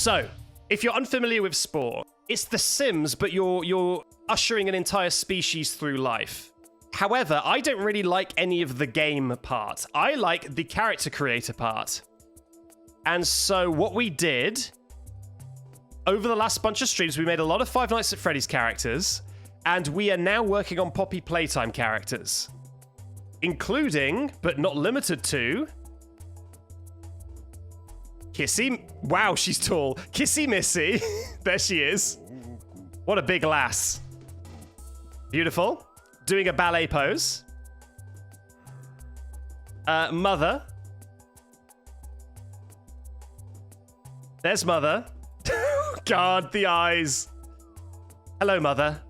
So, if you're unfamiliar with Spore, it's The Sims, but you're ushering an entire species through life. However, I don't really like any of the game part. I like the character creator part. And so what we did, over the last bunch of streams, we made a lot of Five Nights at Freddy's characters, and we are now working on Poppy Playtime characters. Including, but not limited to, Kissy. Wow, she's tall. Kissy Missy. There she is. What a big lass. Beautiful. Doing a ballet pose. Mother. There's Mother. God, the eyes. Hello, Mother.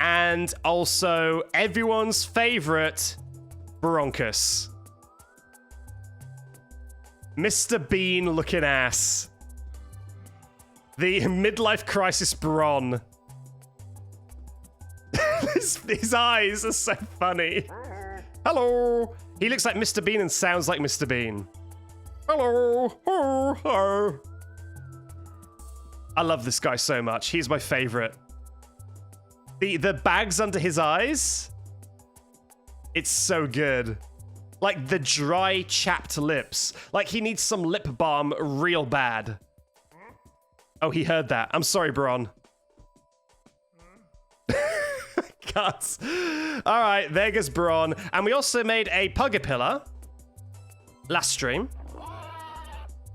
And also everyone's favorite, Bronchus. Mr. Bean looking ass. The midlife crisis Bron. His eyes are so funny. Hello. He looks like Mr. Bean and sounds like Mr. Bean. Hello. Oh, oh. I love this guy so much. He's my favorite. The bags under his eyes. It's so good. Like the dry, chapped lips. Like he needs some lip balm real bad. Oh, he heard that. I'm sorry, Bron. Cuts. All right, there goes Bron. And we also made a Pugapilla last stream.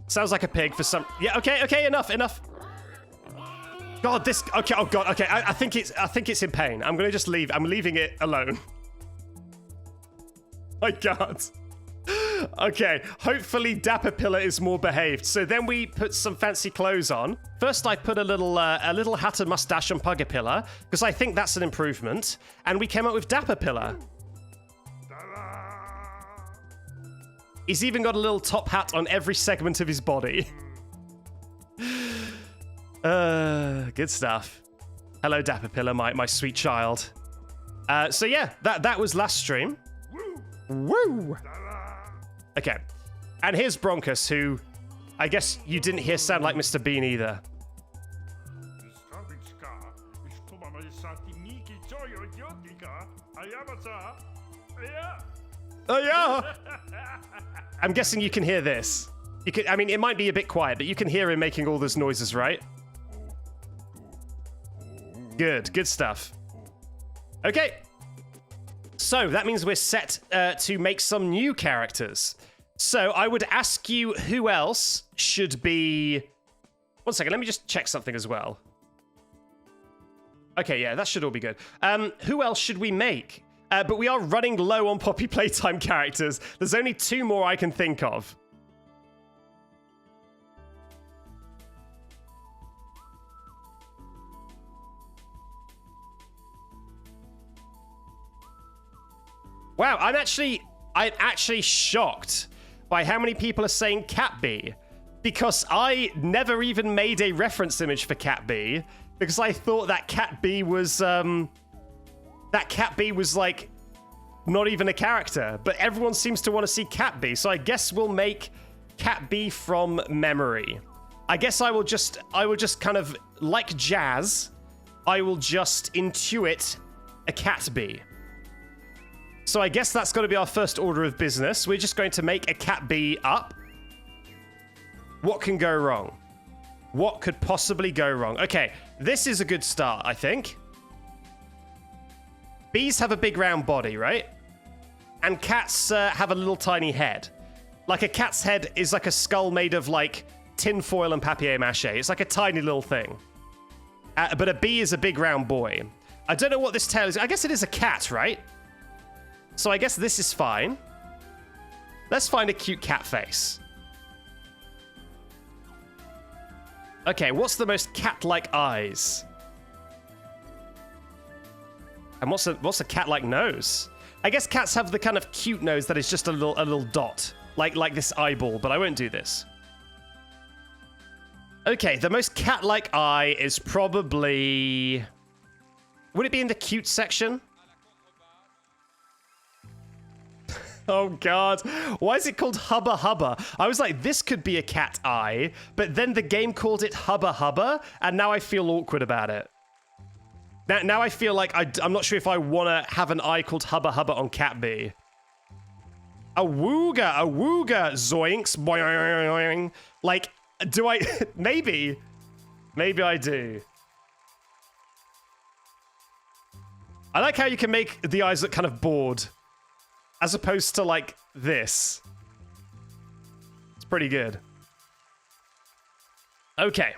Sounds like a pig for some. Yeah. Okay. Enough. God, this. Okay. Oh God. Okay. I think it's in pain. I'm gonna just leave. I'm leaving it alone. My God. Okay, hopefully Dapper Pillar is more behaved. So then we put some fancy clothes on. First, I put a little hat and mustache on Pugapilla, because I think that's an improvement. And we came up with Dapper Pillar. He's even got a little top hat on every segment of his body. Good stuff. Hello, Dapper Pillar, my sweet child. So yeah, that was last stream. Woo! Okay, and here's Bronchus, who I guess you didn't hear sound like Mr. Bean either. Oh yeah! I'm guessing you can hear this. You can. I mean, it might be a bit quiet, but you can hear him making all those noises, right? Good stuff. Okay. So that means we're set to make some new characters. So I would ask you who else should be... One second, let me just check something as well. Okay, yeah, that should all be good. Who else should we make? But we are running low on Poppy Playtime characters. There's only 2 more I can think of. Wow, I'm actually shocked by how many people are saying Catbee, because I never even made a reference image for Catbee, because I thought that Catbee was like not even a character, but everyone seems to want to see Catbee, so I guess we'll make Catbee from memory. I guess I will just kind of, like Jazz, I will just intuit a Catbee. So I guess that's going to be our first order of business. We're just going to make a Catbee up. What can go wrong? What could possibly go wrong? Okay, this is a good start, I think. Bees have a big round body, right? And cats have a little tiny head. Like a cat's head is like a skull made of like tin foil and papier-mâché. It's like a tiny little thing. But a bee is a big round boy. I don't know what this tail is. I guess it is a cat, right? So I guess this is fine. Let's find a cute cat face. Okay, what's the most cat-like eyes? And what's a cat-like nose? I guess cats have the kind of cute nose that is just a little dot, like this eyeball, but I won't do this. Okay, the most cat-like eye is probably... Would it be in the cute section? Oh, God. Why is it called Hubba Hubba? I was like, this could be a cat eye, but then the game called it Hubba Hubba, and now I feel awkward about it. Now I feel like I'm not sure if I want to have an eye called Hubba Hubba on Catbee. A wooga, zoinks, boing. Like, do I... Maybe I do. I like how you can make the eyes look kind of bored. As opposed to, like, this. It's pretty good. Okay.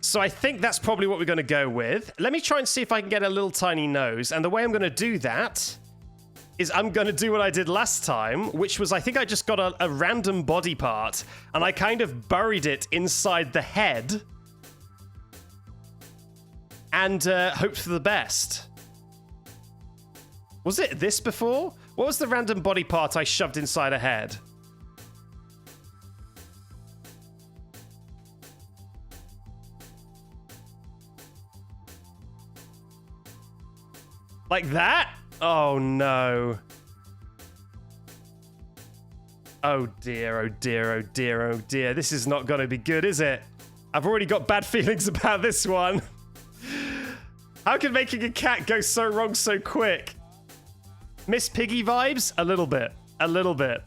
So I think that's probably what we're going to go with. Let me try and see if I can get a little tiny nose. And the way I'm going to do that is I'm going to do what I did last time, which was I think I just got a random body part, and I kind of buried it inside the head and hoped for the best. Was it this before? What was the random body part I shoved inside a head? Like that? Oh no. Oh dear, oh dear, oh dear, oh dear. This is not going to be good, is it? I've already got bad feelings about this one. How can making a cat go so wrong so quick? Miss Piggy vibes? A little bit. A little bit.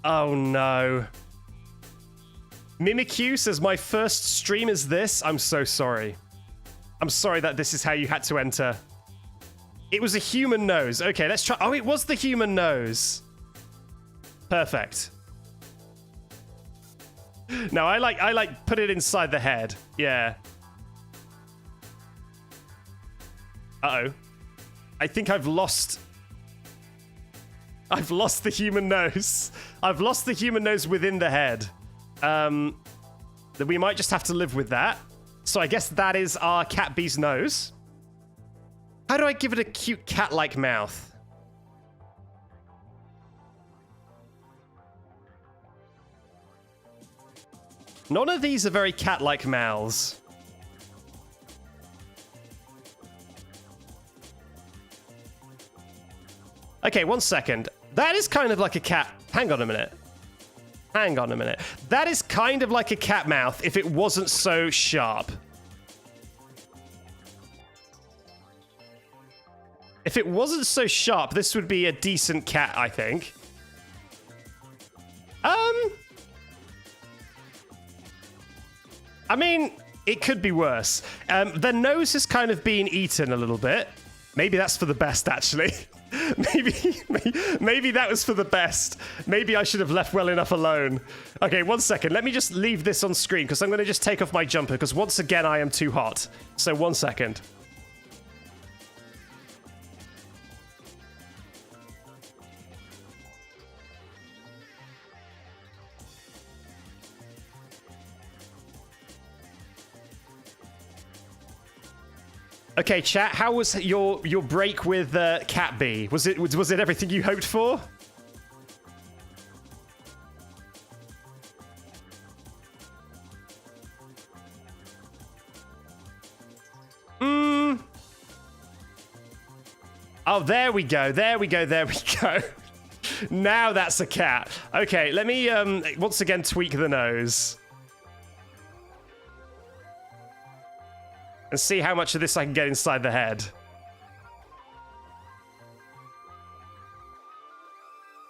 Oh no. Mimikyu says, my first stream is this. I'm so sorry. I'm sorry that this is how you had to enter. It was a human nose. Okay, let's try. Oh, it was the human nose. Perfect. No, I like put it inside the head. Yeah. Uh-oh. I think I've lost the human nose. I've lost the human nose within the head. Then we might just have to live with that. So I guess that is our Catbee's nose. How do I give it a cute cat-like mouth? None of these are very cat-like mouths. Okay, 1 second. That is kind of like a cat. Hang on a minute. Hang on a minute. That is kind of like a cat mouth if it wasn't so sharp. If it wasn't so sharp, this would be a decent cat, I think. I mean, it could be worse. The nose has kind of been eaten a little bit. Maybe that's for the best, actually. Maybe that was for the best. Maybe I should have left well enough alone. Okay, 1 second. Let me just leave this on screen because I'm going to just take off my jumper because once again I am too hot. So 1 second. Okay, chat. How was your break with Catbee? Was it everything you hoped for? Oh, there we go. There we go. There we go. Now that's a cat. Okay, let me once again tweak the nose. And see how much of this I can get inside the head.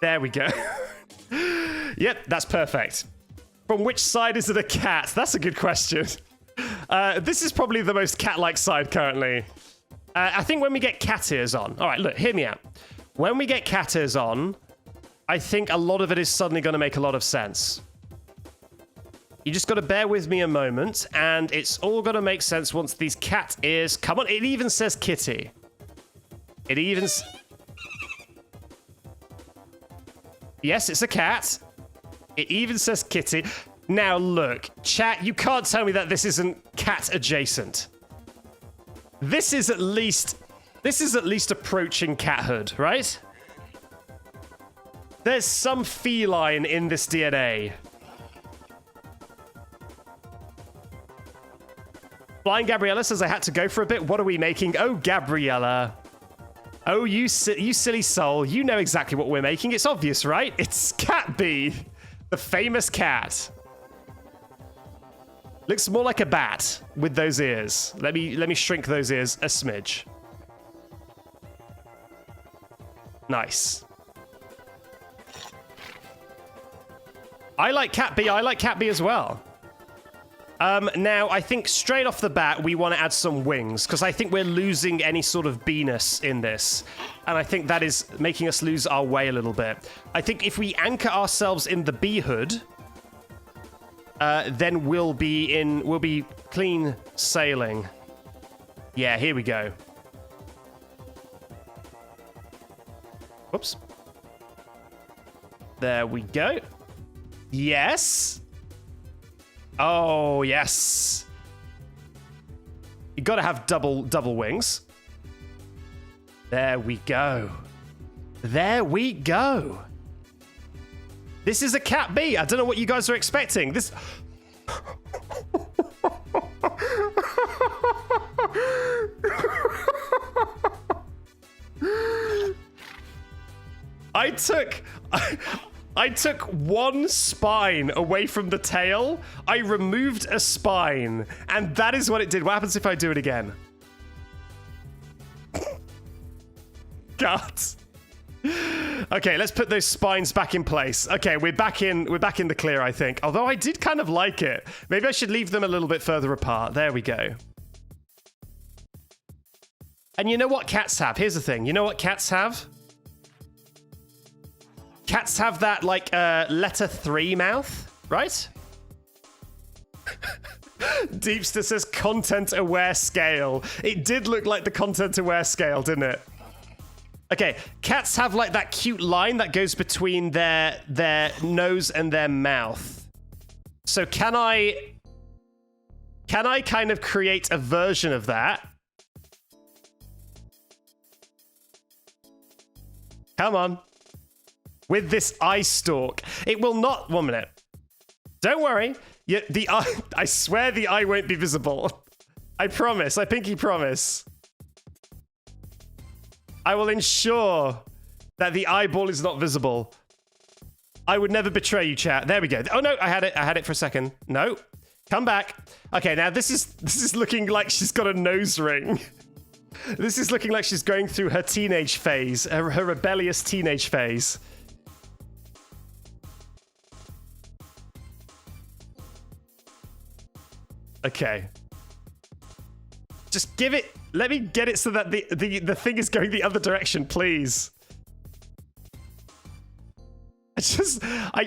There we go. Yep, that's perfect. From which side is it a cat? That's a good question. This is probably the most cat-like side currently. I think when we get cat ears on... All right, look, hear me out. When we get cat ears on, I think a lot of it is suddenly going to make a lot of sense. You just got to bear with me a moment, and it's all going to make sense once these cat ears come on. It even says kitty. It even... Yes, it's a cat. It even says kitty. Now, look, chat, you can't tell me that this isn't cat adjacent. This is at least approaching cathood, right? There's some feline in this DNA. Flying Gabriella says I had to go for a bit. What are we making? Oh, Gabriella. Oh, you silly soul. You know exactly what we're making. It's obvious, right? It's Catbee, the famous cat. Looks more like a bat with those ears. Let me shrink those ears a smidge. Nice. I like Catbee. I like Catbee as well. Now, I think straight off the bat, we want to add some wings, because I think we're losing any sort of bee-ness in this. And I think that is making us lose our way a little bit. I think if we anchor ourselves in the bee hood, then we'll be clean sailing. Yeah, here we go. Whoops. There we go. Yes. Oh, yes. You gotta have double wings. There we go. There we go. This is a Catbee. I don't know what you guys are expecting. This... I took one spine away from the tail. I removed a spine, and that is what it did. What happens if I do it again? God. Okay, let's put those spines back in place. Okay, we're back in the clear, I think. Although I did kind of like it. Maybe I should leave them a little bit further apart. There we go. And you know what cats have? Here's the thing. You know what cats have? Cats have that, like, letter 3 mouth, right? Deepster says content-aware scale. It did look like the content-aware scale, didn't it? Okay, cats have, like, that cute line that goes between their nose and their mouth. So can I kind of create a version of that? Come on. With this eye stalk. It will not... 1 minute. Don't worry. The eye... I swear the eye won't be visible. I promise. I pinky promise. I will ensure that the eyeball is not visible. I would never betray you, chat. There we go. Oh, no. I had it for a second. No. Come back. Okay, now this is looking like she's got a nose ring. This is looking like she's going through her teenage phase. Her rebellious teenage phase. Okay. Just give it... Let me get it so that the thing is going the other direction, please.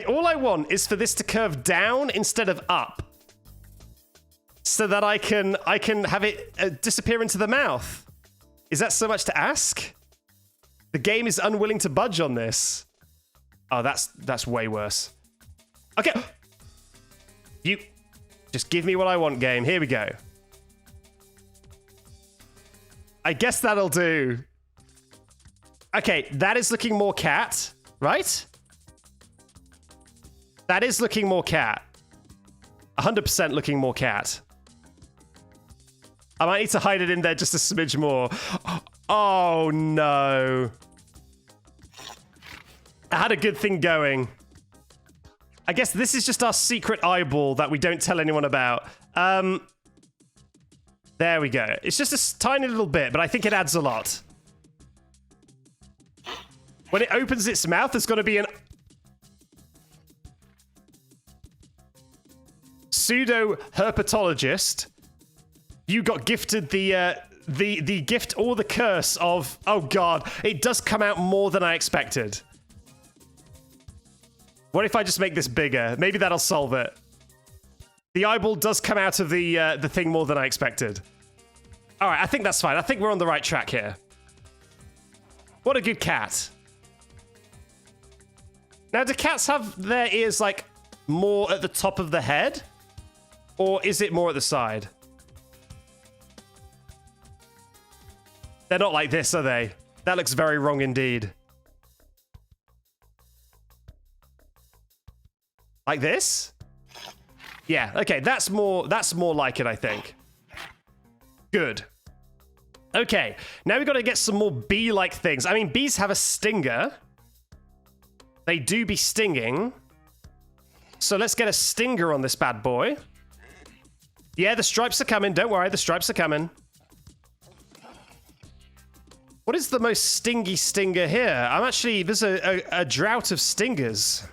All I want is for this to curve down instead of up. So that I can have it disappear into the mouth. Is that so much to ask? The game is unwilling to budge on this. Oh, that's way worse. Okay. You... Just give me what I want, game. Here we go. I guess that'll do. Okay, that is looking more cat, right? That is looking more cat. 100% looking more cat. I might need to hide it in there just a smidge more. Oh, no. I had a good thing going. I guess this is just our secret eyeball that we don't tell anyone about. There we go. It's just a tiny little bit, but I think it adds a lot. When it opens its mouth, there's going to be an... pseudo-herpetologist. You got gifted the gift or the curse of... Oh, God. It does come out more than I expected. What if I just make this bigger? Maybe that'll solve it. The eyeball does come out of the thing more than I expected. All right, I think that's fine. I think we're on the right track here. What a good cat. Now, do cats have their ears, like, more at the top of the head? Or is it more at the side? They're not like this, are they? That looks very wrong indeed. Like this? Yeah, okay, that's more like it, I think. Good. Okay, now we've got to get some more bee-like things. I mean, bees have a stinger. They do be stinging. So let's get a stinger on this bad boy. Yeah, the stripes are coming. Don't worry, the stripes are coming. What is the most stingy stinger here? There's a drought of stingers.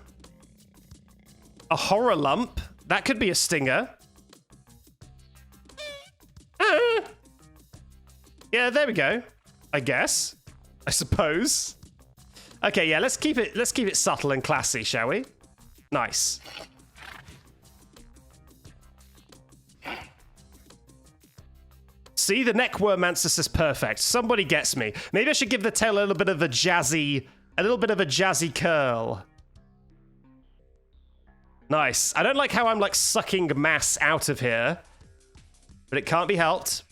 A horror lump. That could be a stinger. Yeah, there we go. I guess. I suppose. Okay, yeah, let's keep it subtle and classy, shall we? Nice. See, the neck wormancer is perfect. Somebody gets me. Maybe I should give the tail a little bit of a jazzy curl. Nice. I don't like how I'm like sucking mass out of here, but it can't be helped.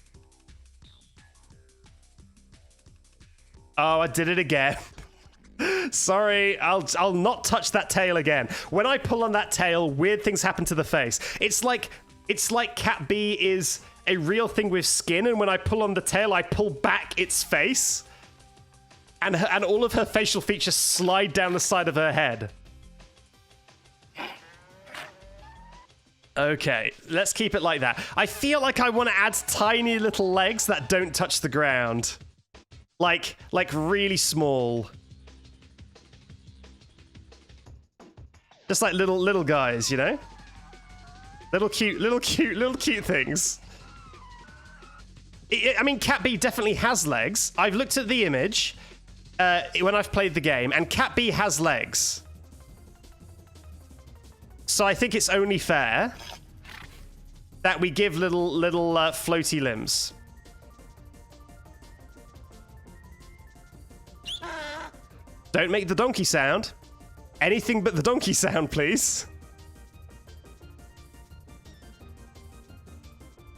Oh, I did it again. Sorry, I'll not touch that tail again. When I pull on that tail, weird things happen to the face. It's like Catbee is a real thing with skin, and when I pull on the tail, I pull back its face, and all of her facial features slide down the side of her head. Okay, let's keep it like that. I feel like I want to add tiny little legs that don't touch the ground. Like really small. Just like little guys, you know? Little cute things. I mean, Catbee definitely has legs. I've looked at the image when I've played the game, and Catbee has legs. So I think it's only fair that we give little floaty limbs. Don't make the donkey sound. Anything but the donkey sound, please.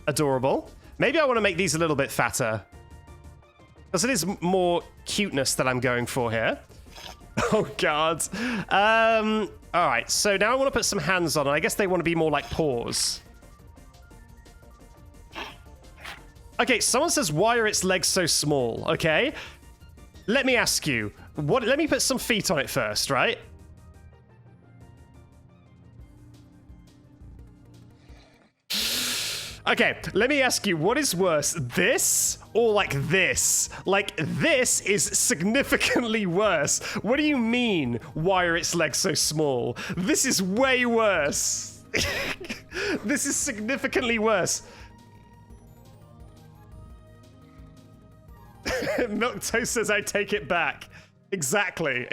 Adorable. Maybe I want to make these a little bit fatter, because it is more cuteness that I'm going for here. Oh, God. All right, so now I want to put some hands on, and I guess they want to be more like paws. Okay, someone says, why are its legs so small? Okay, let me ask you. Let me put some feet on it first, right? Okay, let me ask you, what is worse, this or like this? Like, this is significantly worse. What do you mean, why are its legs so small? This is way worse. This is significantly worse. Milk Toast says I take it back. Exactly.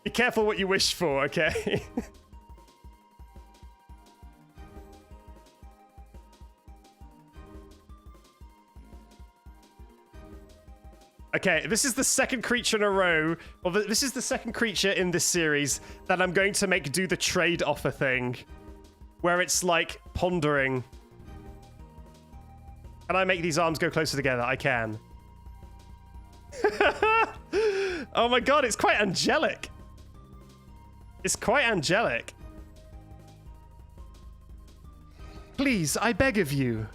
Be careful what you wish for, okay? Okay, this is the second creature in a row. Well, this is the second creature in this series that I'm going to make do the trade offer thing, where it's like pondering. Can I make these arms go closer together? I can. Oh my God, it's quite angelic. It's quite angelic. Please, I beg of you.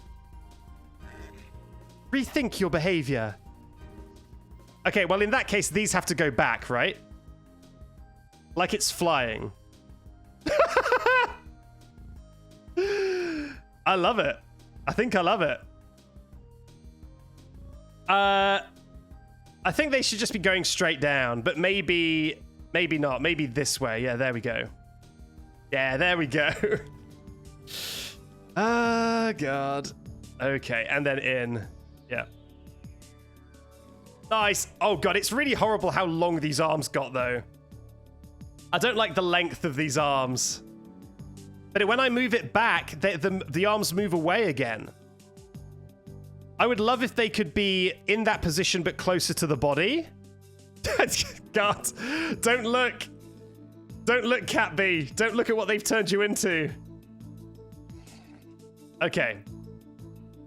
Rethink your behavior. Okay, well, in that case, these have to go back, right? Like it's flying. I love it. I think I love it. I think they should just be going straight down, but maybe not. Maybe this way. Yeah, there we go. Yeah, there we go. Ah, God. Okay, and then in. Yeah. Nice. Oh, God, it's really horrible how long these arms got, though. I don't like the length of these arms. But when I move it back, the arms move away again. I would love if they could be in that position, but closer to the body. God, don't look. Don't look, Catbee. Don't look at what they've turned you into. Okay.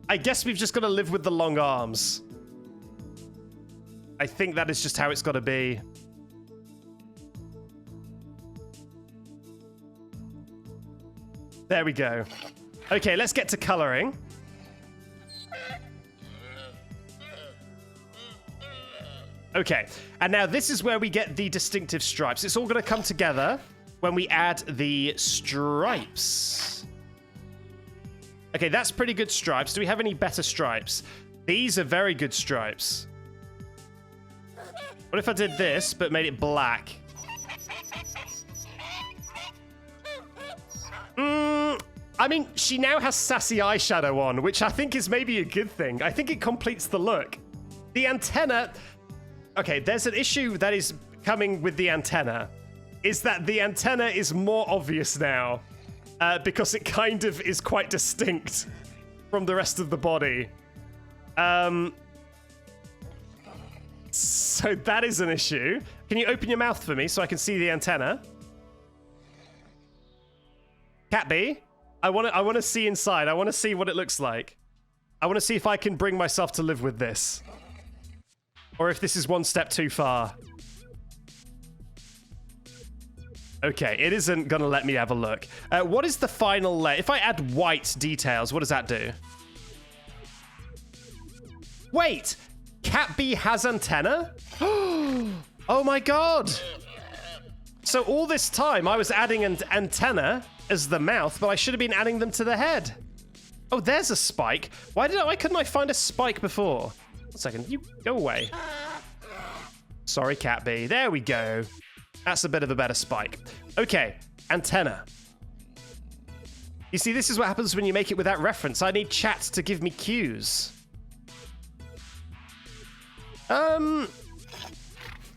I guess we've just got to live with the long arms. I think that is just how it's got to be. There we go. Okay, let's get to coloring. Okay, and now this is where we get the distinctive stripes. It's all going to come together when we add the stripes. Okay, that's pretty good stripes. Do we have any better stripes? These are very good stripes. What if I did this, but made it black? I mean, she now has sassy eyeshadow on, which I think is maybe a good thing. I think it completes the look. The antenna... Okay, there's an issue that is coming with the antenna. Is that the antenna is more obvious now. Because it kind of is quite distinct from the rest of the body. So that is an issue. Can you open your mouth for me so I can see the antenna? Catbee? I want to see inside. I want to see what it looks like. I want to see if I can bring myself to live with this. Or if this is one step too far. Okay, it isn't going to let me have a look. What is the final layer? If I add white details, what does that do? Wait! Catbee has antenna? Oh my god! So all this time I was adding an antenna as the mouth, but I should have been adding them to the head. Oh, there's a spike. Why couldn't I find a spike before? 1 second, you go away. Sorry, Catbee. There we go. That's a bit of a better spike. Okay, antenna. You see, this is what happens when you make it without reference. I need chat to give me cues.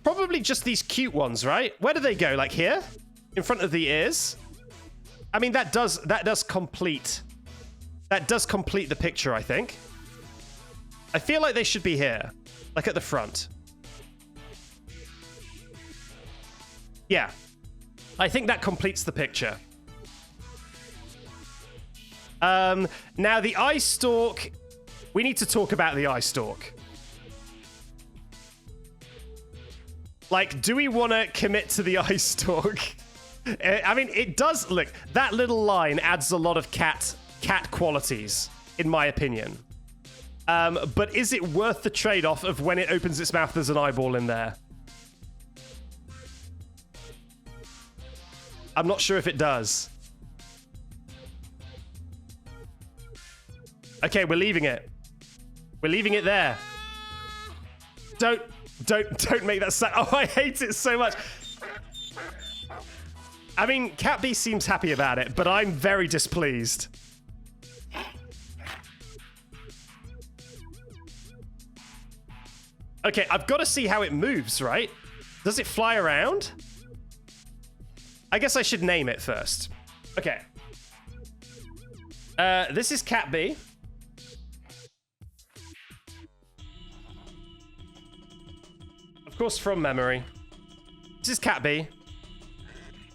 Probably just these cute ones, right? Where do they go? Like here? In front of the ears? I mean, that does complete the picture, I think. I feel like they should be here, like at the front. Yeah, I think that completes the picture. Now the eye stalk, we need to talk about the eye stalk. Like, do we want to commit to the eye stalk? I mean, it does, look, that little line adds a lot of cat qualities, in my opinion. But is it worth the trade-off of when it opens its mouth, there's an eyeball in there? I'm not sure if it does. Okay, we're leaving it. We're leaving it there. Don't make that sound. Oh, I hate it so much. I mean, Catbee seems happy about it, but I'm very displeased. Okay, I've got to see how it moves, right? Does it fly around? I guess I should name it first. Okay. This is Catbee. Of course, from memory. This is Catbee.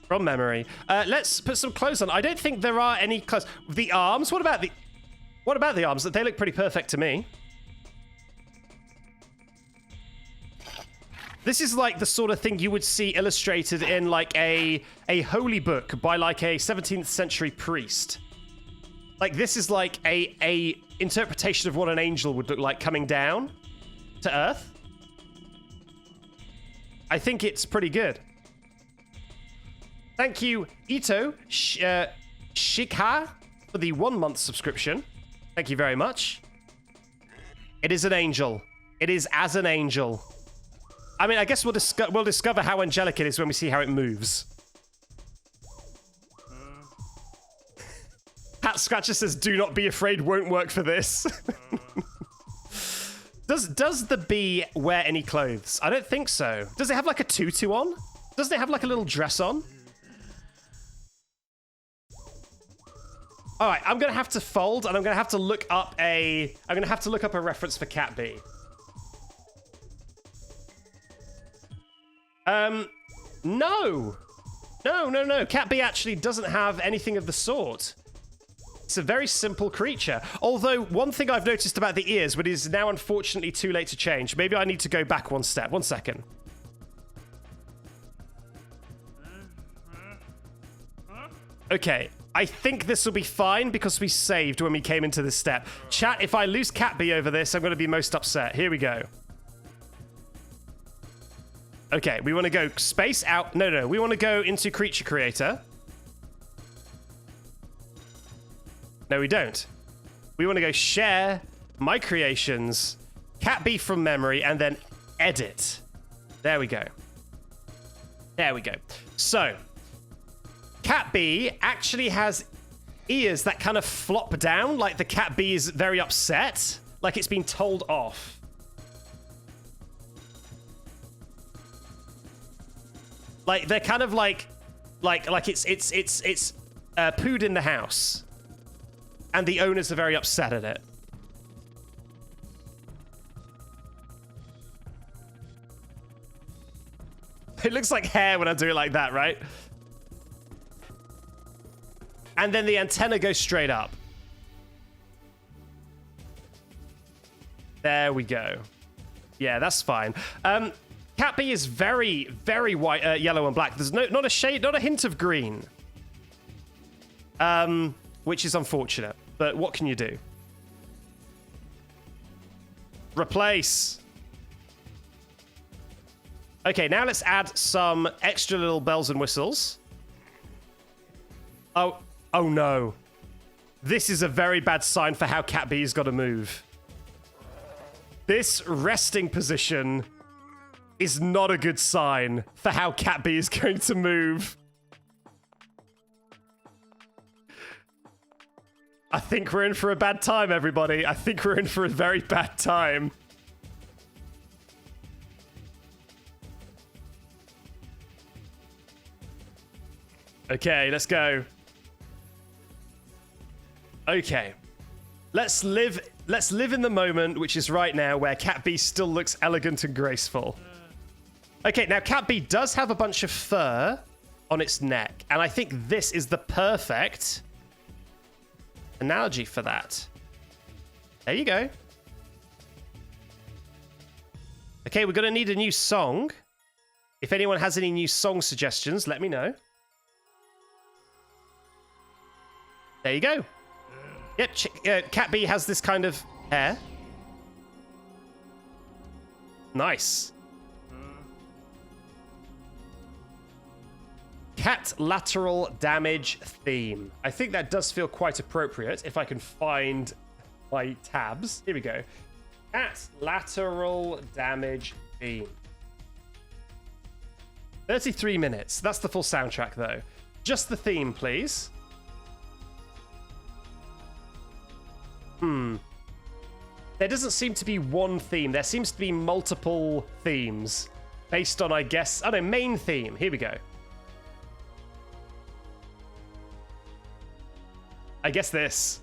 From memory. Let's put some clothes on. I don't think there are any clothes. The arms? What about the arms? They look pretty perfect to me. This is like the sort of thing you would see illustrated in like a holy book by like a 17th century priest. Like this is like a interpretation of what an angel would look like coming down to Earth. I think it's pretty good. Thank you, Ito Shikha, for the 1-month subscription. Thank you very much. It is an angel. It is as an angel. I mean, I guess we'll discover how angelic it is when we see how it moves. Pat Scratcher says, "Do not be afraid won't work for this." Does the bee wear any clothes? I don't think so. Does it have like a tutu on? Doesn't it have like a little dress on? All right, I'm gonna have to fold, and I'm gonna have to look up a reference for Catbee. No. Catbee actually doesn't have anything of the sort. It's a very simple creature. Although, one thing I've noticed about the ears, but is now unfortunately too late to change. Maybe I need to go back one step. 1 second. Okay, I think this will be fine because we saved when we came into this step. Chat, if I lose Catbee over this, I'm going to be most upset. Here we go. Okay, we want to go space out. No, we want to go into creature creator. No, we don't. We want to go share, my creations, Catbee from memory, and then edit. There we go. There we go. So, Catbee actually has ears that kind of flop down, like the Catbee is very upset, like it's been told off. Like they're kind of like it's pooed in the house, and the owners are very upset at it. It looks like hair when I do it like that, right? And then the antenna goes straight up. There we go. Yeah, that's fine. Catbee is very, very white, yellow and black. There's not a shade, not a hint of green. Which is unfortunate, but what can you do? Replace. Okay, now let's add some extra little bells and whistles. Oh no. This is a very bad sign for how Catbee's got to move. This resting position is not a good sign for how Catbee is going to move. I think we're in for a bad time, everybody. I think we're in for a very bad time. Okay, let's go. Okay. Let's live in the moment, which is right now, where Catbee still looks elegant and graceful. Okay, now Catbee does have a bunch of fur on its neck, and I think this is the perfect analogy for that. There you go. Okay, we're going to need a new song. If anyone has any new song suggestions, let me know. There you go. Yep, Catbee has this kind of hair. Nice. Cat lateral damage theme. I think that does feel quite appropriate if I can find my tabs. Here we go. Cat lateral damage theme. 33 minutes. That's the full soundtrack, though. Just the theme, please. There doesn't seem to be one theme. There seems to be multiple themes based on, I guess... Oh, no, main theme. Here we go. I guess this.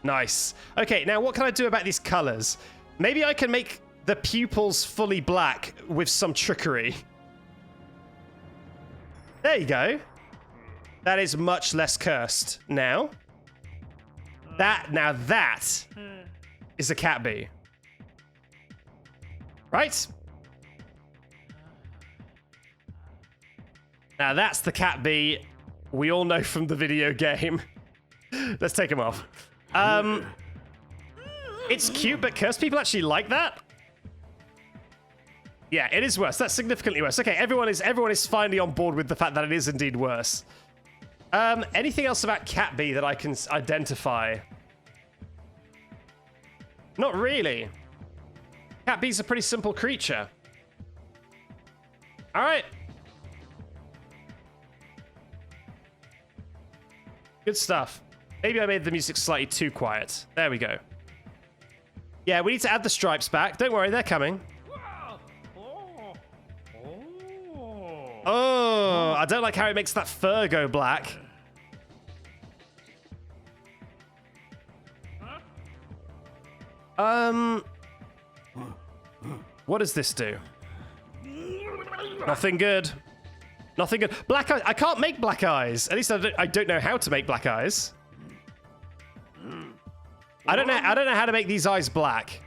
Nice. Okay, now what can I do about these colors? Maybe I can make the pupils fully black with some trickery. There you go. That is much less cursed now. Now that is a Catbee. Right? Now that's the Catbee we all know from the video game. Let's take him off. It's cute, but cursed people actually like that? Yeah, it is worse. That's significantly worse. Okay, everyone is finally on board with the fact that it is indeed worse. Anything else about Catbee that I can identify? Not really. Catbee's a pretty simple creature. All right. Good stuff. Maybe I made the music slightly too quiet. There we go. Yeah, we need to add the stripes back. Don't worry, they're coming. Oh, I don't like how it makes that fur go black. What does this do? Nothing good. Nothing good. Black eyes. I can't make black eyes. At least I don't know how to make black eyes. I don't know how to make these eyes black.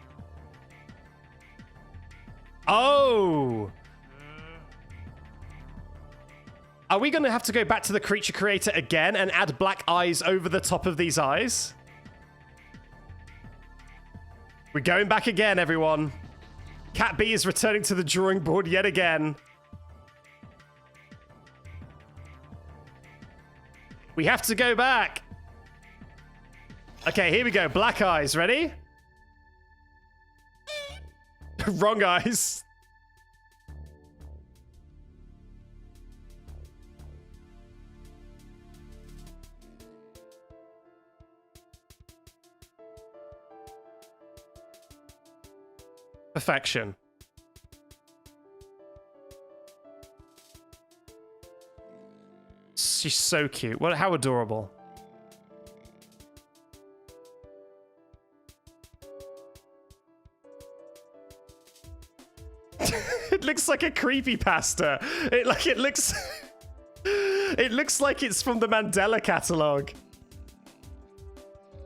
Oh. Are we going to have to go back to the creature creator again and add black eyes over the top of these eyes? We're going back again, everyone. Catbee is returning to the drawing board yet again. We have to go back. Okay, here we go. Black eyes. Ready? Wrong eyes. Perfection. She's so cute. What? How adorable. It looks like a creepypasta. It looks it looks like it's from the Mandela catalog.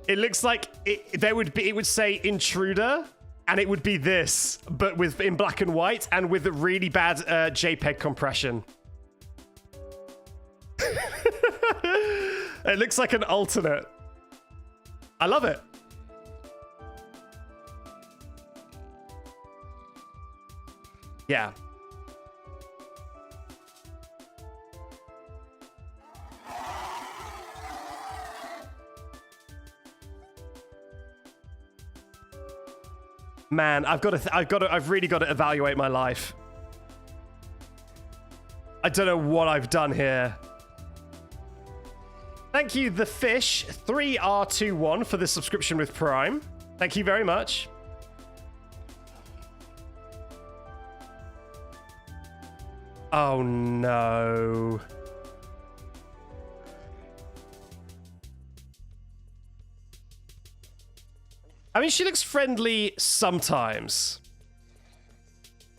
It looks like it would say intruder, and it would be this, but in black and white and with a really bad JPEG compression. It looks like an alternate. I love it. Yeah. Man, I've really got to evaluate my life. I don't know what I've done here. Thank you, The Fish 3R21 for the subscription with Prime. Thank you very much. Oh no. I mean, she looks friendly sometimes.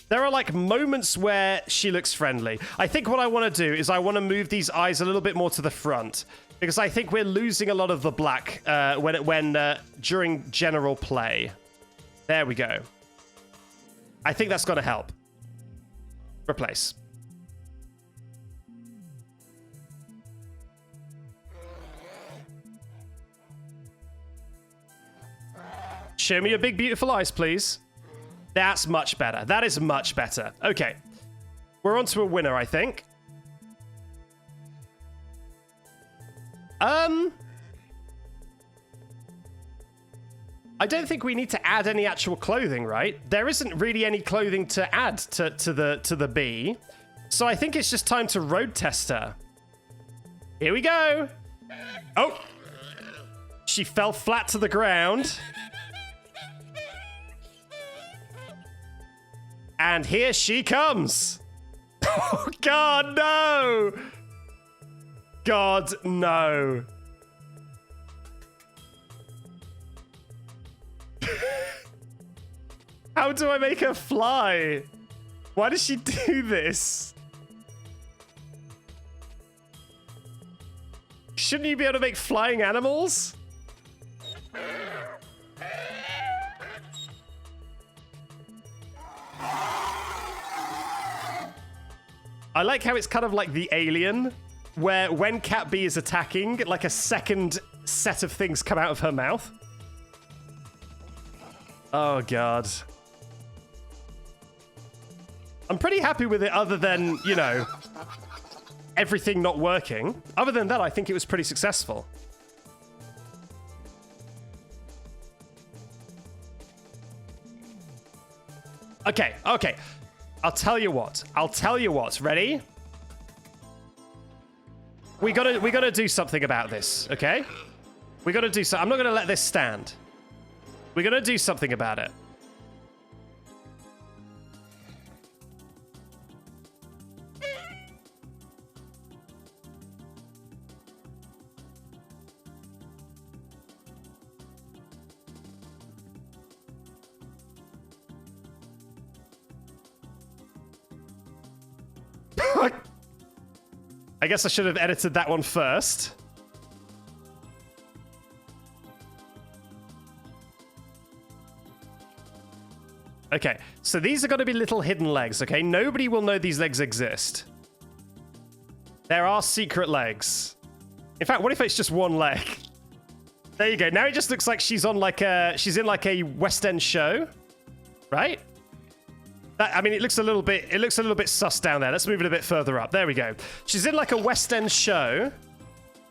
There are like moments where she looks friendly. I think what I want to do is I want to move these eyes a little bit more to the front, because I think we're losing a lot of the black during general play. There we go. I think that's going to help. Replace. Show me your big, beautiful eyes, please. That's much better. That is much better. Okay. We're on to a winner, I think. I don't think we need to add any actual clothing, right? There isn't really any clothing to add to the bee. So I think it's just time to road test her. Here we go. Oh. She fell flat to the ground. And here she comes. Oh, God, no. God, no. How do I make her fly? Why does she do this? Shouldn't you be able to make flying animals? I like how it's kind of like the Alien, where when Catbee is attacking, like a second set of things come out of her mouth. Oh, God. I'm pretty happy with it other than, you know, everything not working. Other than that, I think it was pretty successful. Okay, okay. I'll tell you what. Ready? We gotta do something about this, okay? We gotta do something. I'm not gonna let this stand. We're gonna do something about it. I guess I should have edited that one first. Okay, so these are going to be little hidden legs, okay? Nobody will know these legs exist. There are secret legs. In fact, what if it's just one leg? There you go. Now it just looks like she's on like she's in like a West End show, right? I mean, it looks a little bit sus down there. Let's move it a bit further up. There we go. She's in like a West End show,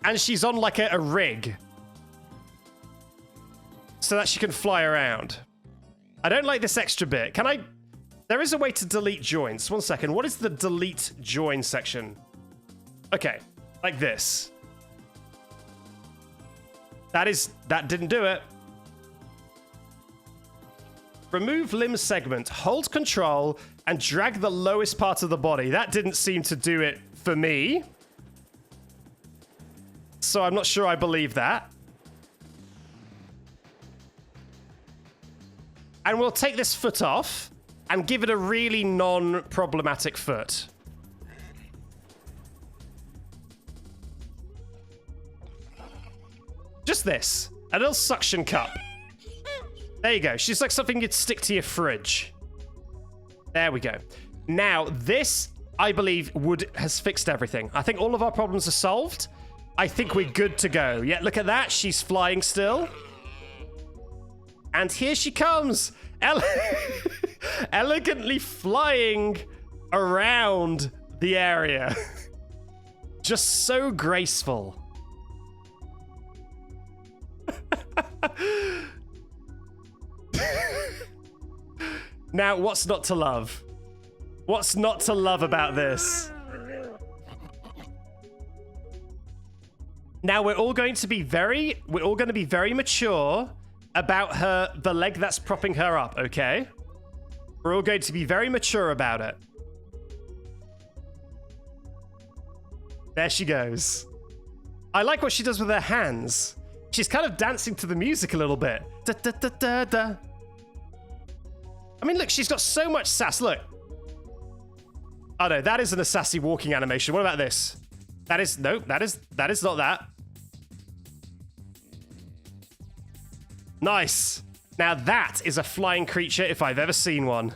and she's on like a rig, so that she can fly around. I don't like this extra bit. Can I? There is a way to delete joints. 1 second. What is the delete join section? Okay, like this. That didn't do it. Remove limb segment. Hold control and drag the lowest part of the body. That didn't seem to do it for me. So I'm not sure I believe that. And we'll take this foot off and give it a really non-problematic foot. Just this. A little suction cup. There you go. She's like something you'd stick to your fridge. There we go. Now, this, I believe, has fixed everything. I think all of our problems are solved. I think we're good to go. Yeah, look at that. She's flying still. And here she comes. Elegantly flying around the area. Just so graceful. Now, what's not to love? What's not to love about this? Now, we're all going to be very mature about the leg that's propping her up, okay? We're all going to be very mature about it. There she goes. I like what she does with her hands. She's kind of dancing to the music a little bit. Da, da, da, da, da. I mean, look, she's got so much sass. Look. Oh, no, that isn't a sassy walking animation. What about this? That is not that. Nice. Now that is a flying creature if I've ever seen one.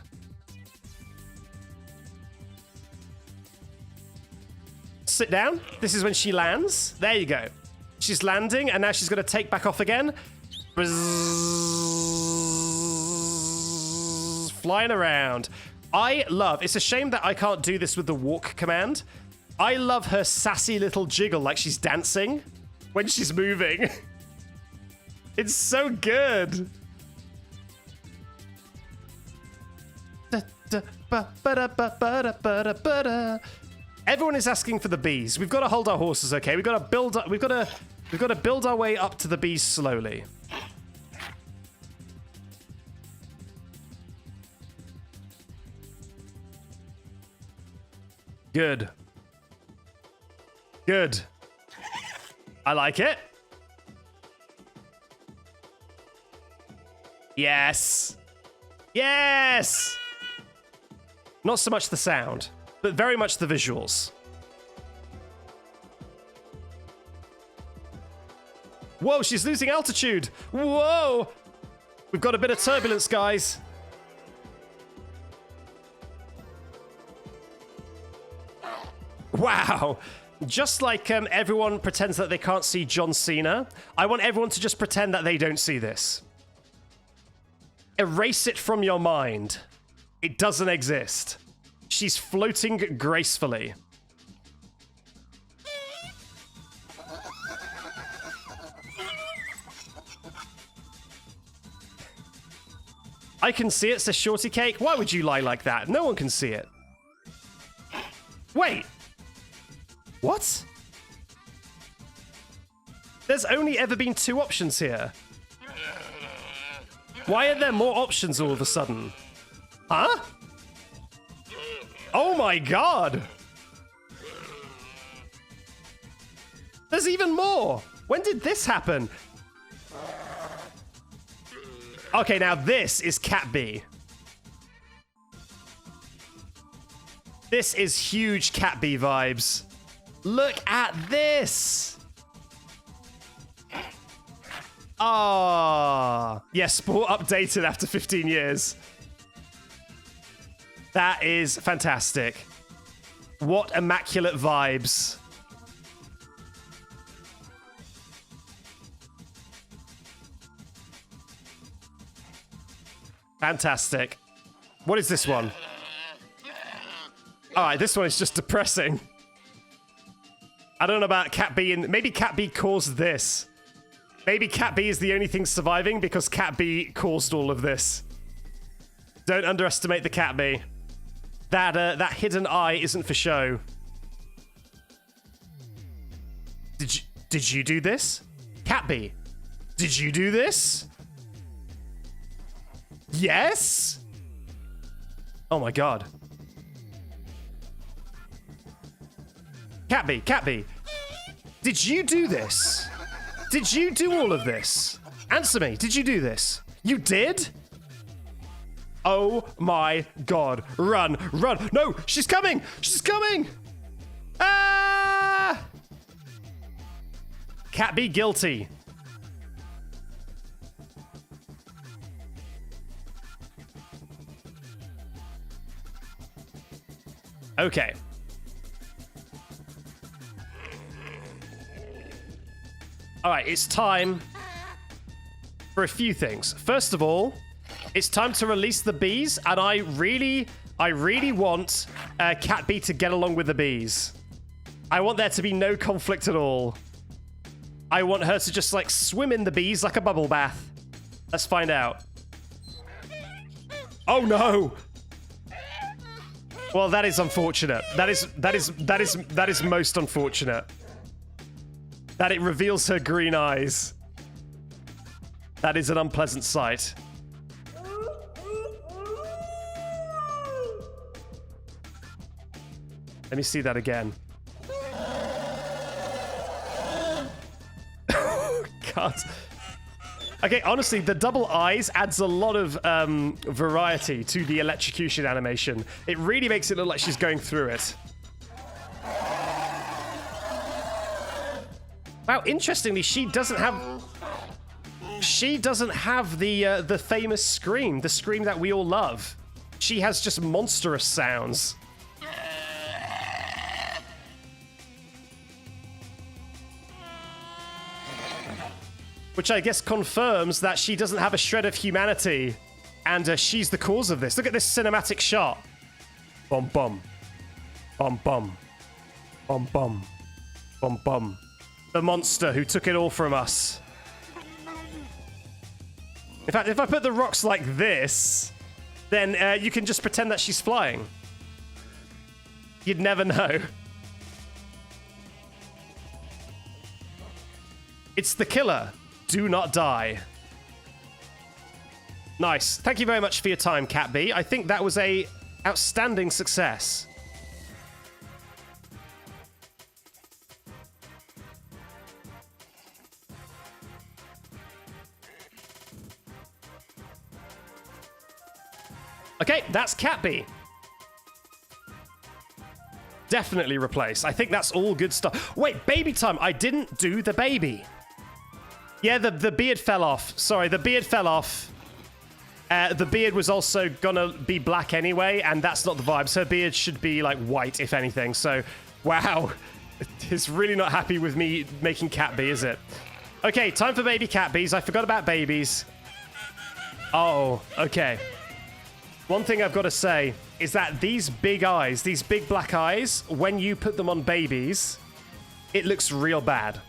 Sit down. This is when she lands. There you go. She's landing, and now she's going to take back off again. Flying around. It's a shame that I can't do this with the walk command. I love her sassy little jiggle like she's dancing when she's moving. It's so good. Everyone is asking for the bees. We've got to hold our horses, okay? We've got to build our way up to the bees slowly. Good. Good. I like it. Yes. Yes. Not so much the sound, but very much the visuals. Whoa, she's losing altitude. Whoa. We've got a bit of turbulence, guys. Wow. Just like everyone pretends that they can't see John Cena, I want everyone to just pretend that they don't see this. Erase it from your mind. It doesn't exist. She's floating gracefully. I can see it, says Shorty Cake. Why would you lie like that? No one can see it. Wait. What? There's only ever been 2 options here. Why are there more options all of a sudden? Huh? Oh my god! There's even more! When did this happen? Okay, now this is Catbee. This is huge Catbee vibes. Look at this! Ah, yeah, Spore updated after 15 years. That is fantastic. What immaculate vibes. Fantastic. What is this one? All right, this one is just depressing. I don't know about Catbee, and maybe Catbee caused this. Maybe Catbee is the only thing surviving because Catbee caused all of this. Don't underestimate the Catbee. That hidden eye isn't for show. Did you do this? Catbee, did you do this? Yes? Oh my god. Catbee, did you do this? Did you do all of this? Answer me, did you do this? You did? Oh my god. Run, run. No, she's coming. She's coming. Ah! Catbee guilty. Okay. All right, it's time for a few things. First of all, it's time to release the bees, and I really want Catbee to get along with the bees. I want there to be no conflict at all. I want her to just, like, swim in the bees like a bubble bath. Let's find out. Oh, no! Well, that is unfortunate. That is most unfortunate. That it reveals her green eyes. That is an unpleasant sight. Let me see that again. God. Okay, honestly, the double eyes adds a lot of variety to the electrocution animation. It really makes it look like she's going through it. Wow, interestingly, she doesn't have the famous scream, the scream that we all love. She has just monstrous sounds. Which I guess confirms that she doesn't have a shred of humanity, and she's the cause of this. Look at this cinematic shot. Bum bum. Bum bum. Bum bum. Bum bum. The monster who took it all from us. In fact, if I put the rocks like this, then you can just pretend that she's flying. You'd never know. It's the killer. Do not die. Nice. Thank you very much for your time, Catbee. I think that was a outstanding success. Okay, that's Catbee. Definitely replace. I think that's all good stuff. Wait, baby time. I didn't do the baby. Yeah, the beard fell off. Sorry, the beard fell off. The beard was also gonna be black anyway, and that's not the vibes. Her beard should be, like, white, if anything. So, wow. It's really not happy with me making Catbee, is it? Okay, time for baby Catbees. I forgot about babies. Oh, okay. One thing I've got to say is that these big eyes, these big black eyes, when you put them on babies, it looks real bad.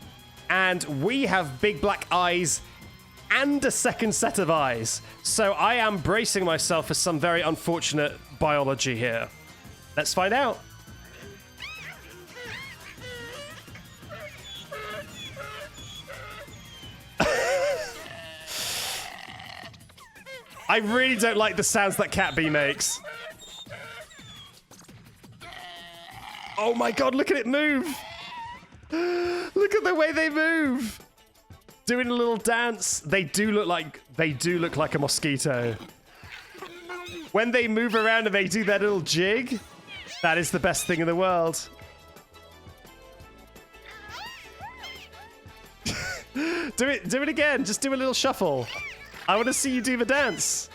And we have big black eyes and a second set of eyes. So I am bracing myself for some very unfortunate biology here. Let's find out. I really don't like the sounds that Catbee makes. Oh my god, look at it move! Look at the way they move! Doing a little dance. They do look like a mosquito. When they move around and they do their little jig, that is the best thing in the world. Do it again. Just do a little shuffle. I want to see you do the dance.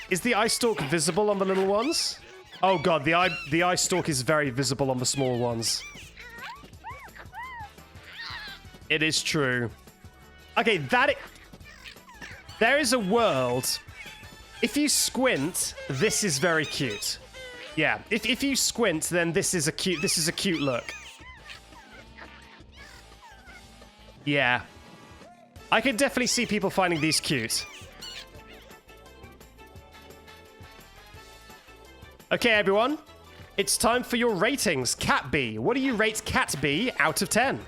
Is the eye stalk visible on the little ones? Oh god, the eye stalk is very visible on the small ones. It is true. Okay, there is a world If you squint, this is very cute. Yeah, if you squint, then this is a cute look. Yeah. I can definitely see people finding these cute. Okay, everyone. It's time for your ratings. Catbee. What do you rate Catbee out of 10?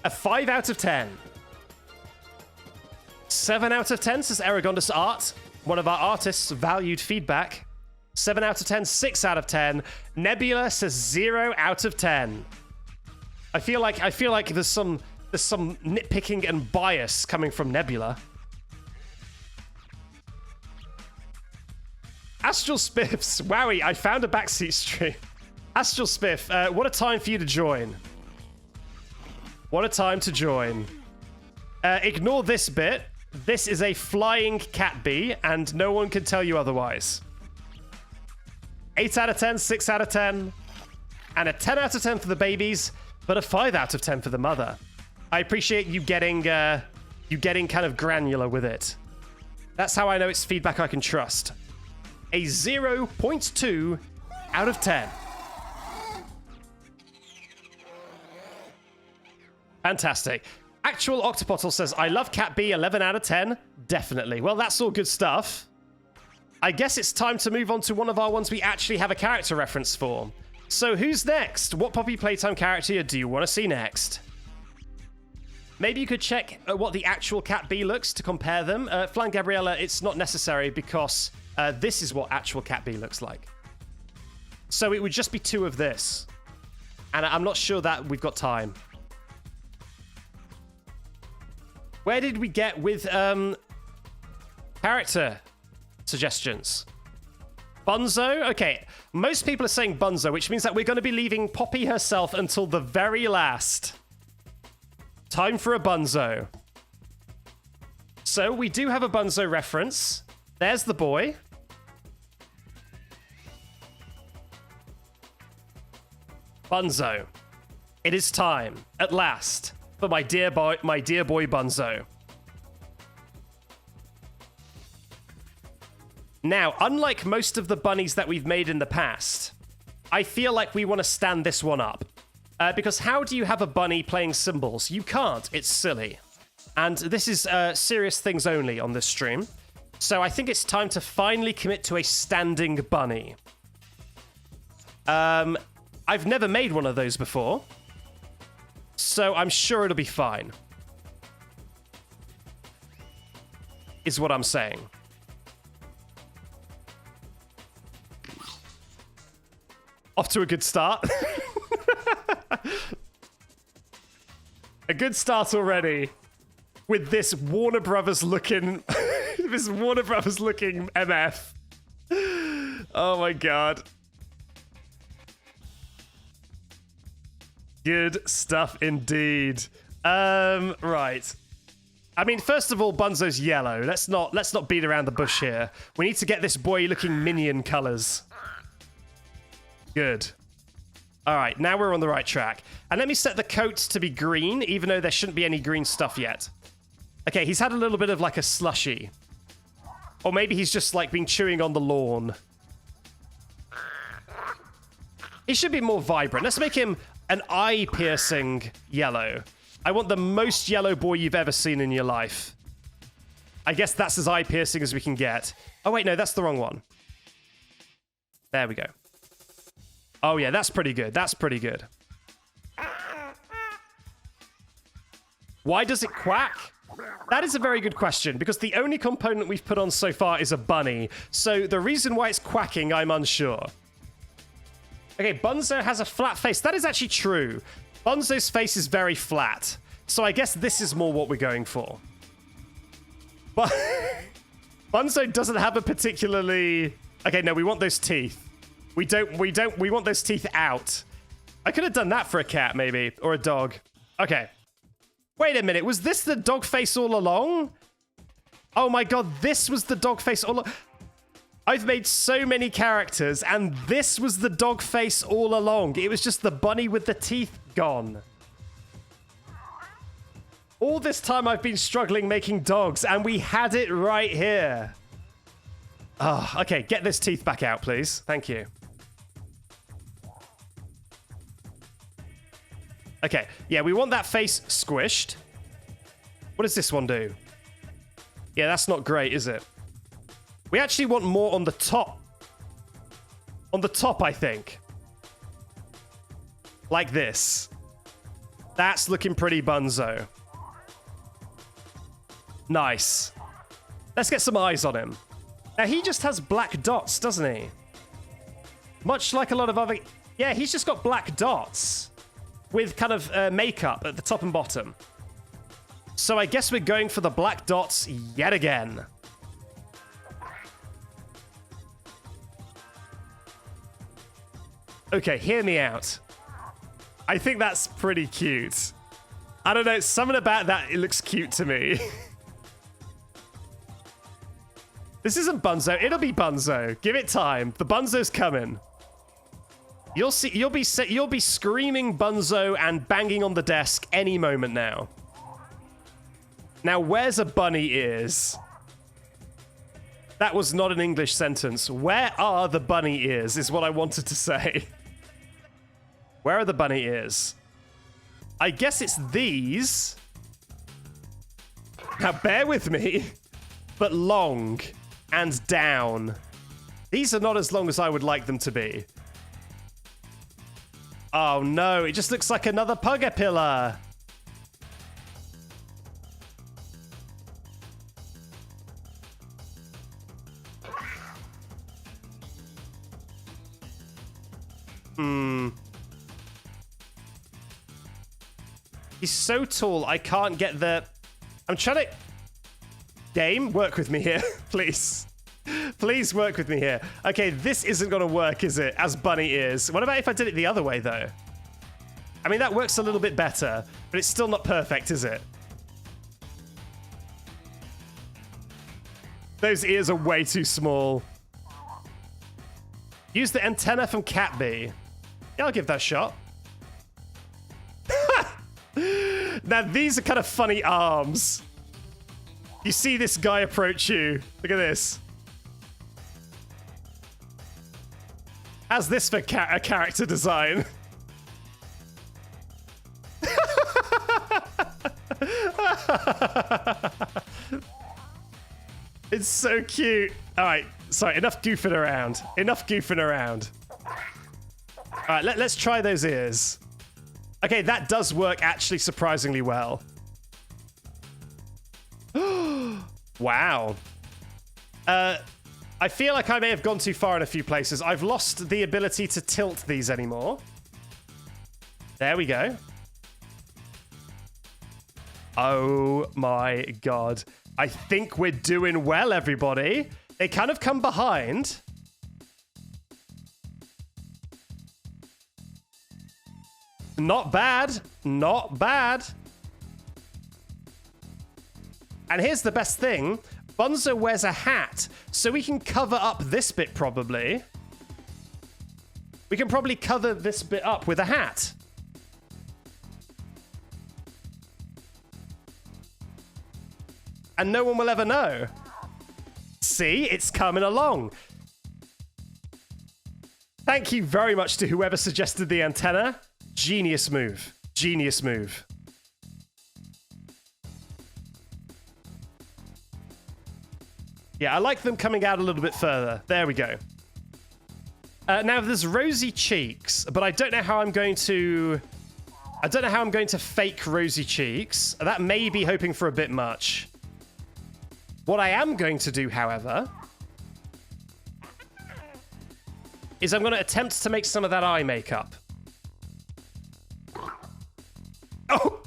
A 5 out of 10. 7 out of 10, says Aragondus Art. One of our artists' valued feedback. 7 out of 10, 6 out of 10. Nebula says 0 out of 10. I feel like there's some nitpicking and bias coming from Nebula. Astral Spiffs, wowie, I found a Backseat stream. Astral Spiff, what a time for you to join. What a time to join. Ignore this bit. This is a flying Catbee, and no one can tell you otherwise. 8 out of 10, 6 out of 10, and a 10 out of 10 for the babies, but a 5 out of 10 for the mother. I appreciate you getting kind of granular with it. That's how I know it's feedback I can trust. A 0.2 out of 10. Fantastic. Actual Octopottle says, I love Catbee, 11 out of 10. Definitely. Well, that's all good stuff. I guess it's time to move on to one of our ones we actually have a character reference for. So who's next? What Poppy Playtime character do you want to see next? Maybe you could check what the actual Catbee looks to compare them. Flying Gabriella, it's not necessary because this is what actual Catbee looks like. So it would just be 2 of this. And I'm not sure that we've got time. Where did we get with character suggestions? Bunzo? Okay, most people are saying Bunzo, which means that we're going to be leaving Poppy herself until the very last. Time for a Bunzo. So we do have a Bunzo reference. There's the boy. Bunzo. It is time, at last, for my dear boy Bunzo. Now, unlike most of the bunnies that we've made in the past, I feel like we want to stand this one up. Because how do you have a bunny playing cymbals? You can't. It's silly. And this is serious things only on this stream. So I think it's time to finally commit to a standing bunny. I've never made one of those before. So I'm sure it'll be fine. Is what I'm saying. Off to a good start. A good start already with this Warner Brothers looking MF. Oh my god. Good stuff indeed. Right. I mean, first of all, Bunzo's yellow. Let's not beat around the bush here. We need to get this boy looking minion colors. Good. All right, now we're on the right track. And let me set the coat to be green, even though there shouldn't be any green stuff yet. Okay, he's had a little bit of like a slushy. Or maybe he's just like been chewing on the lawn. He should be more vibrant. Let's make him an eye-piercing yellow. I want the most yellow boy you've ever seen in your life. I guess that's as eye-piercing as we can get. Oh, wait, no, that's the wrong one. There we go. Oh, yeah, that's pretty good. That's pretty good. Why does it quack? That is a very good question, because the only component we've put on so far is a bunny. So the reason why it's quacking, I'm unsure. Okay, Bunzo has a flat face. That is actually true. Bunzo's face is very flat. So I guess this is more what we're going for. But Bunzo doesn't have a particularly... Okay, no, we want those teeth. We want those teeth out. I could have done that for a cat, maybe. Or a dog. Okay. Wait a minute. Was this the dog face all along? Oh my god, this was the dog face all along. I've made so many characters, and this was the dog face all along. It was just the bunny with the teeth gone. All this time I've been struggling making dogs, and we had it right here. Oh, okay, get those teeth back out, please. Thank you. Okay, yeah, we want that face squished. What does this one do? Yeah, that's not great, is it? We actually want more on the top. On the top, I think. Like this. That's looking pretty bunzo. Nice. Let's get some eyes on him. Now, he just has black dots, doesn't he? Much like a lot of other... Yeah, he's just got black dots with kind of makeup at the top and bottom. So I guess we're going for the black dots yet again. Okay, hear me out. I think that's pretty cute. I don't know, something about that, it looks cute to me. This isn't Bunzo, it'll be Bunzo. Give it time, the Bunzo's coming. You'll see, you'll be screaming Bunzo and banging on the desk any moment now. Now, where's a bunny ears? That was not an English sentence. Where are the bunny ears is what I wanted to say. Where are the bunny ears? I guess it's these. Now, bear with me, but long and down. These are not as long as I would like them to be. Oh no, it just looks like another Pugapilla. He's so tall, I can't get the... I'm trying to... Game, work with me here, please. Please work with me here. Okay, this isn't going to work, is it? As bunny ears. What about if I did it the other way, though? I mean, that works a little bit better, but it's still not perfect, is it? Those ears are way too small. Use the antenna from Catbee. Yeah, I'll give that a shot. Now, these are kind of funny arms. You see this guy approach you. Look at this. How's this for a character design? It's so cute. All right, sorry, enough goofing around. Enough goofing around. All right, let's try those ears. Okay, that does work actually surprisingly well. Wow. I feel like I may have gone too far in a few places. I've lost the ability to tilt these anymore. There we go. Oh my god. I think we're doing well, everybody. They kind of come behind. Not bad. Not bad. And here's the best thing. Bunzo wears a hat, so we can cover up this bit probably. We can probably cover this bit up with a hat. And no one will ever know. See, it's coming along. Thank you very much to whoever suggested the antenna. Genius move. Genius move. Yeah, I like them coming out a little bit further. There we go. Now there's rosy cheeks, but I don't know how I'm going to... I don't know how I'm going to fake rosy cheeks. That may be hoping for a bit much. What I am going to do, however, is I'm going to attempt to make some of that eye makeup. Oh!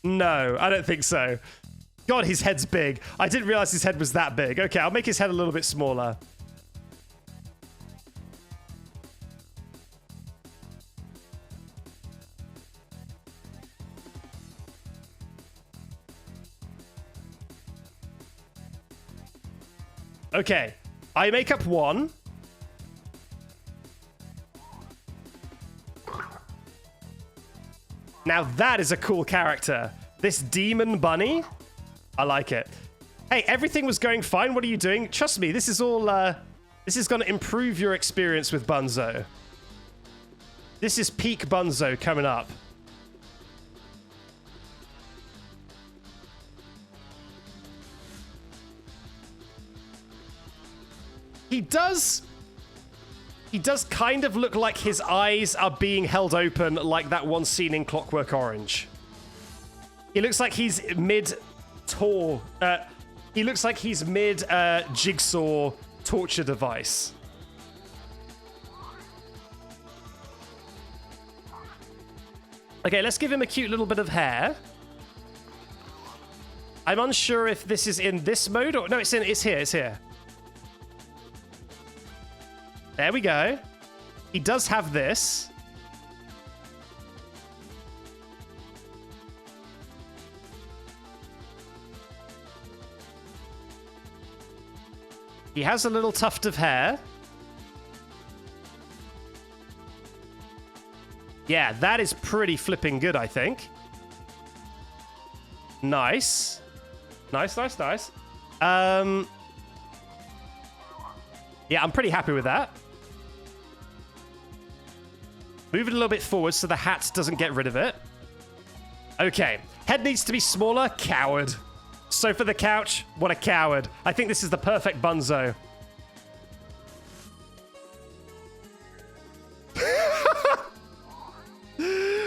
No, I don't think so. God, his head's big. I didn't realize his head was that big. Okay, I'll make his head a little bit smaller. Okay, eye makeup 1. Now that is a cool character. This demon bunny. I like it. Hey, everything was going fine. What are you doing? Trust me, this is all, this is going to improve your experience with Bunzo. This is peak Bunzo coming up. He does kind of look like his eyes are being held open like that one scene in Clockwork Orange. He looks like he's mid-tour. He looks like he's mid-jigsaw torture device. Okay, let's give him a cute little bit of hair. I'm unsure if this is in this mode or... No, it's here. There we go. He does have this. He has a little tuft of hair. Yeah, that is pretty flipping good, I think. Nice. Nice. Yeah, I'm pretty happy with that. Move it a little bit forward so the hat doesn't get rid of it. Okay. Head needs to be smaller. Coward. So for the couch, what a coward. I think this is the perfect Bunzo.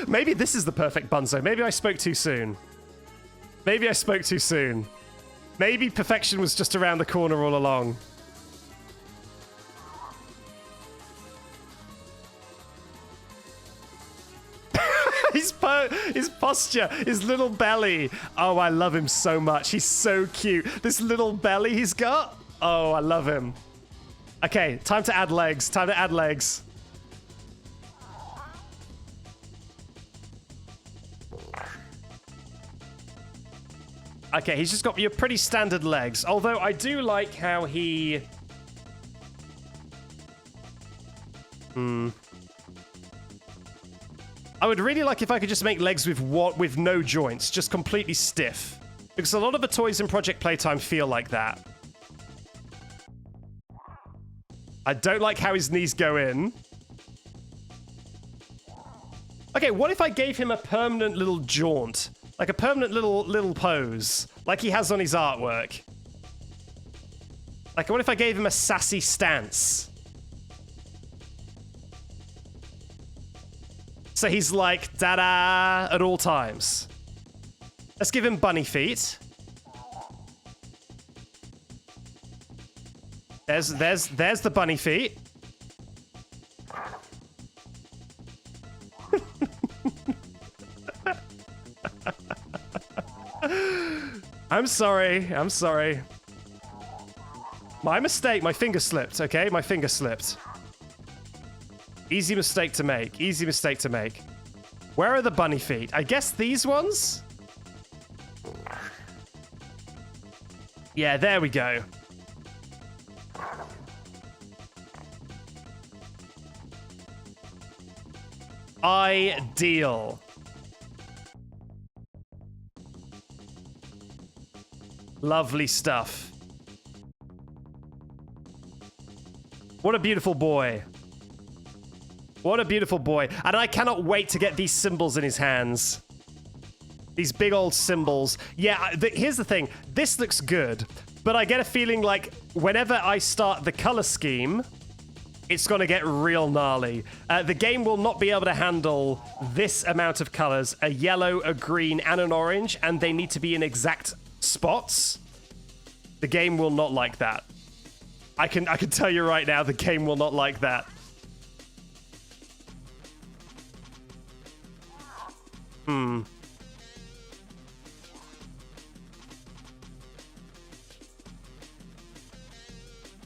Maybe this is the perfect Bunzo. Maybe I spoke too soon. Maybe perfection was just around the corner all along. His posture, his little belly. Oh, I love him so much. He's so cute. This little belly he's got. Oh, I love him. Okay, time to add legs. Okay, he's just got your pretty standard legs. Although I do like how he... I would really like if I could just make legs with no joints, just completely stiff. Because a lot of the toys in Project Playtime feel like that. I don't like how his knees go in. Okay, what if I gave him a permanent little jaunt? Like a permanent little pose, like he has on his artwork. Like, what if I gave him a sassy stance? So he's like, da-da, at all times. Let's give him bunny feet. There's the bunny feet. I'm sorry. My mistake, my finger slipped, okay? My finger slipped. Easy mistake to make. Where are the bunny feet? I guess these ones? Yeah, there we go. Ideal. Lovely stuff. What a beautiful boy. What a beautiful boy. And I cannot wait to get these symbols in his hands. These big old symbols. Yeah, here's the thing. This looks good, but I get a feeling like whenever I start the color scheme, it's going to get real gnarly. The game will not be able to handle this amount of colors, a yellow, a green, and an orange, and they need to be in exact spots. The game will not like that. I can tell you right now, the game will not like that.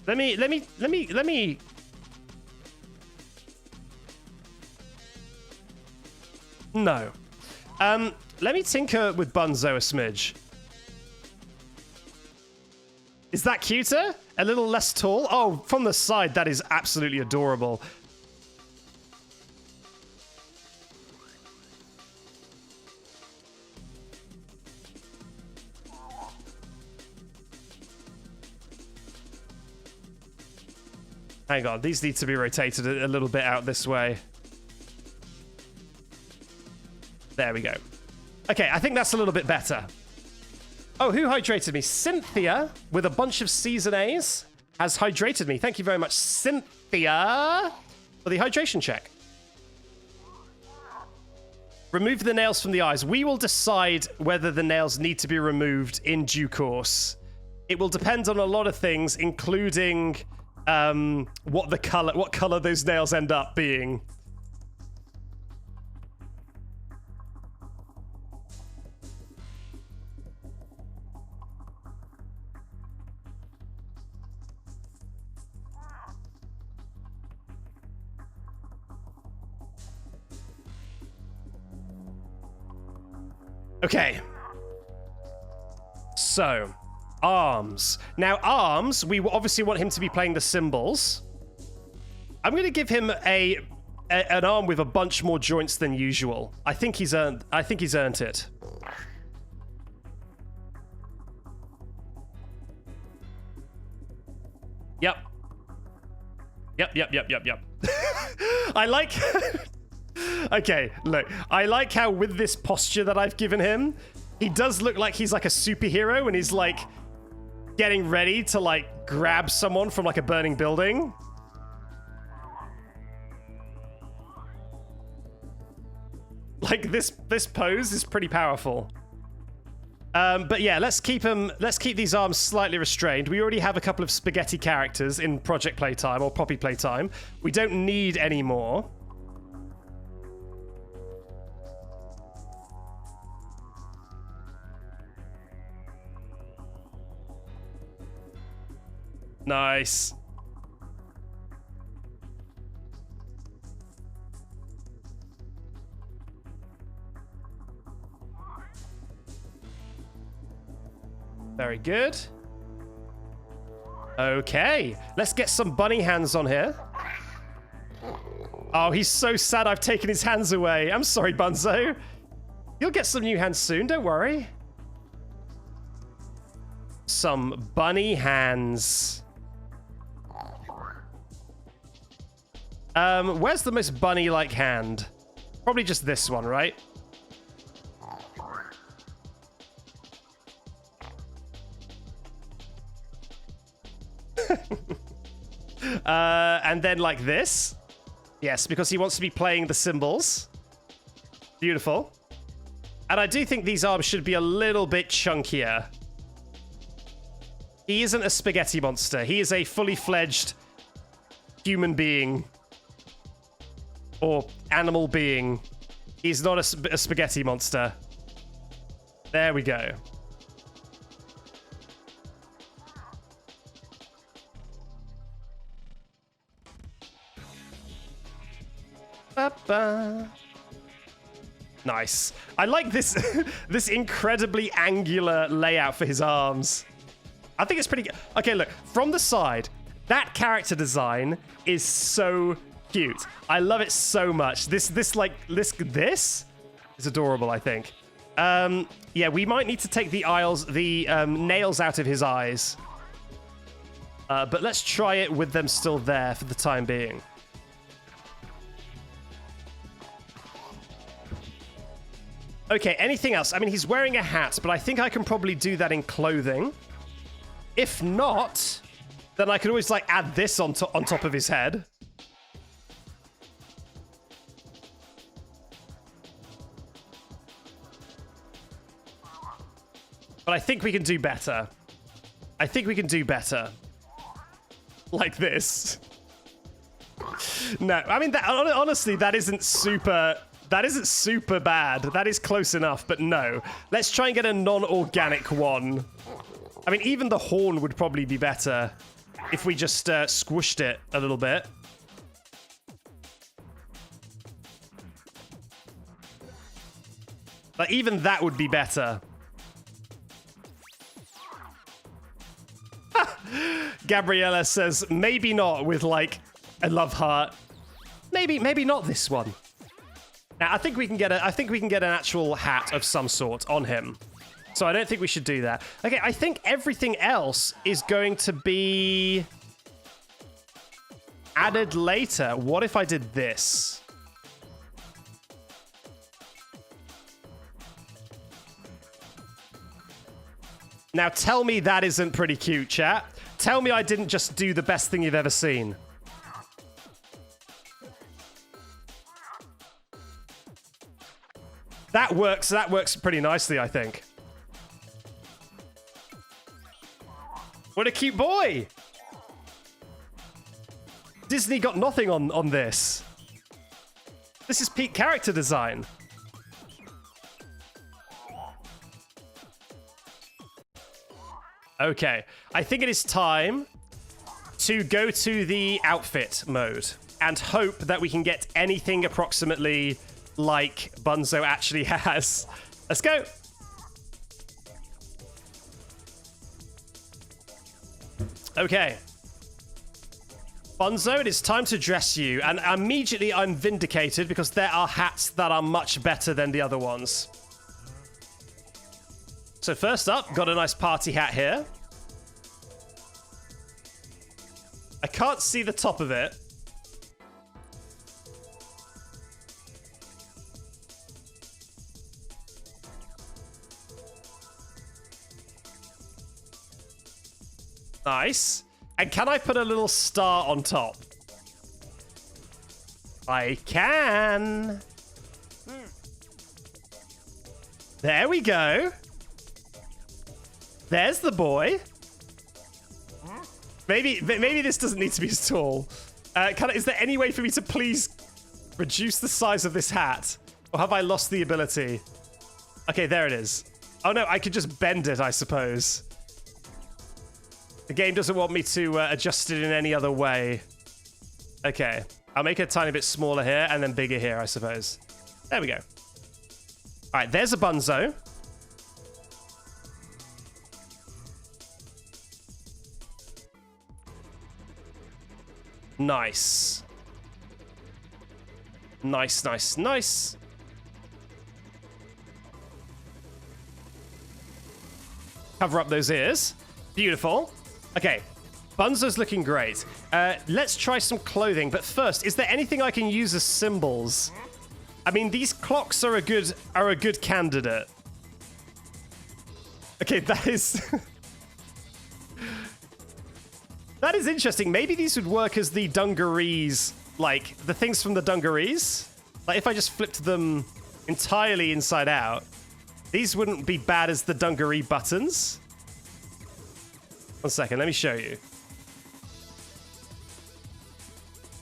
Let me. No. Let me tinker with Bunzo a smidge. Is that cuter? A little less tall? Oh, from the side, that is absolutely adorable. Hang on, these need to be rotated a little bit out this way. There we go. Okay, I think that's a little bit better. Oh, who hydrated me? Cynthia, with a bunch of C's and A's, has hydrated me. Thank you very much, Cynthia, for the hydration check. Remove the nails from the eyes. We will decide whether the nails need to be removed in due course. It will depend on a lot of things, including what color those nails end up being. Okay. So, arms. Now, arms, we obviously want him to be playing the cymbals. I'm going to give him an arm with a bunch more joints than usual. I think he's earned it. Yep. Yep. I like... Okay, look. I like how with this posture that I've given him, he does look like he's like a superhero and he's like getting ready to like grab someone from like a burning building. Like this pose is pretty powerful. But yeah, let's keep these arms slightly restrained. We already have a couple of spaghetti characters in Project Playtime or Poppy Playtime. We don't need any more. Nice. Very good. Okay, let's get some bunny hands on here. Oh, he's so sad I've taken his hands away. I'm sorry, Bunzo. You'll get some new hands soon, don't worry. Some bunny hands. Where's the most bunny-like hand? Probably just this one, right? And then like this. Yes, because he wants to be playing the cymbals. Beautiful. And I do think these arms should be a little bit chunkier. He isn't a spaghetti monster. He is a fully fledged human being. Or animal being. He's not a spaghetti monster. There we go. Ba-ba. Nice. I like this this incredibly angular layout for his arms. I think it's pretty good. Okay, look, from the side, that character design is so cute. I love it so much. This is adorable, I think. Yeah, we might need to take the nails out of his eyes. But let's try it with them still there for the time being. Okay, anything else? I mean, he's wearing a hat, but I think I can probably do that in clothing. If not, then I could always like add this on top of his head. But I think we can do better. I think we can do better. Like this. No, I mean, honestly, that isn't super bad. That is close enough, but no. Let's try and get a non-organic one. I mean, even the horn would probably be better if we just squished it a little bit. Like, even that would be better. Gabriella says, maybe not with, like, a love heart. Maybe not this one. Now, I think we can get an actual hat of some sort on him. So I don't think we should do that. Okay, I think everything else is going to be Added later. What if I did this? Now tell me that isn't pretty cute, chat. Tell me I didn't just do the best thing you've ever seen. That works pretty nicely, I think. What a cute boy! Disney got nothing on this. This is peak character design. Okay, I think it is time to go to the outfit mode and hope that we can get anything approximately like Bunzo actually has. Let's go. Okay. Bunzo, it is time to dress you, and immediately I'm vindicated because there are hats that are much better than the other ones. So first up, got a nice party hat here. I can't see the top of it. Nice. And can I put a little star on top? I can. There we go. There's the boy. Maybe this doesn't need to be as tall. Is there any way for me to please reduce the size of this hat? Or have I lost the ability? Okay, there it is. Oh no, I could just bend it, I suppose. The game doesn't want me to adjust it in any other way. Okay, I'll make it a tiny bit smaller here and then bigger here, I suppose. There we go. All right, there's a Bunzo. Nice. Nice, nice, nice. Cover up those ears. Beautiful. Okay, Bunzo's looking great. Let's try some clothing, but first, is there anything I can use as symbols? I mean, these clocks are a good candidate. Okay, that is that is interesting. Maybe these would work as the dungarees, like the things from the dungarees. Like if I just flipped them entirely inside out, these wouldn't be bad as the dungaree buttons. 1 second, let me show you.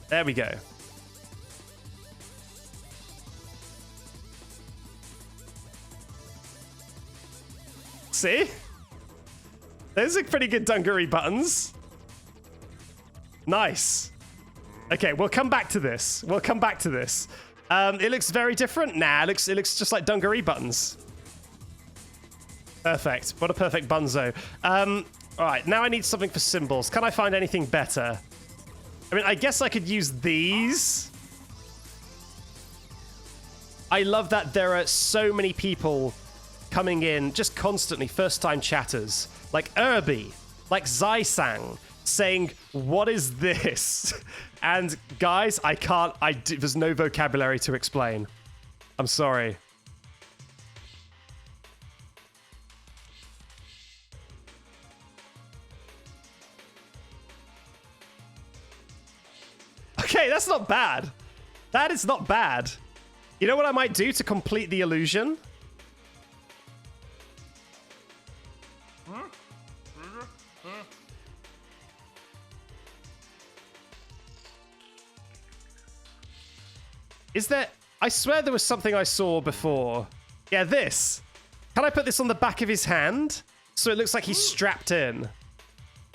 There we go. See? Those are pretty good dungaree buttons. Nice. Okay, we'll come back to this. We'll come back to this. It looks very different. Nah, it looks just like dungaree buttons. Perfect. What a perfect Bunzo. All right, now I need something for symbols. Can I find anything better? I mean, I guess I could use these. I love that there are so many people coming in just constantly, first-time chatters. Like Irby, like Zysang, saying, what is this? And guys, there's no vocabulary to explain. I'm sorry. Okay, that's not bad. That is not bad. You know what I might do to complete the illusion? Is there... I swear there was something I saw before. Yeah, this. Can I put this on the back of his hand? So it looks like he's strapped in.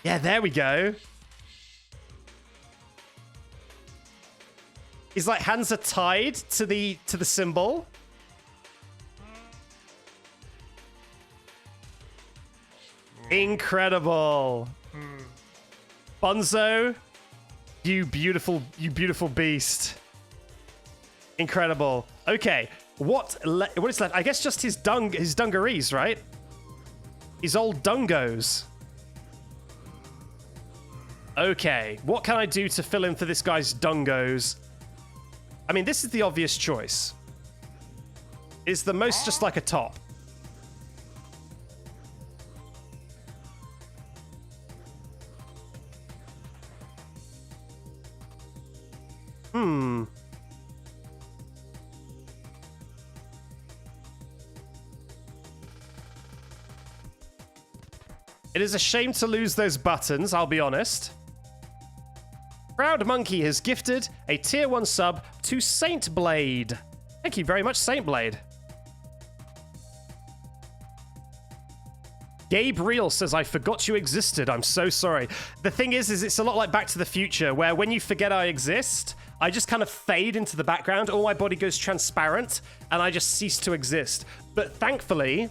Yeah, there we go. His like hands are tied to the symbol. Incredible. Bunzo, you beautiful beast. Incredible. Okay, what is left? I guess just his dungarees, right? His old dungos. Okay, what can I do to fill in for this guy's dungos? I mean, this is the obvious choice. It's the most just like a top. It is a shame to lose those buttons, I'll be honest. Proud Monkey has gifted a tier 1 sub to Saint Blade. Thank you very much, Saint Blade. Gabe Real says, I forgot you existed. I'm so sorry. The thing is it's a lot like Back to the Future, where when you forget I exist, I just kind of fade into the background. All my body goes transparent, and I just cease to exist. But thankfully,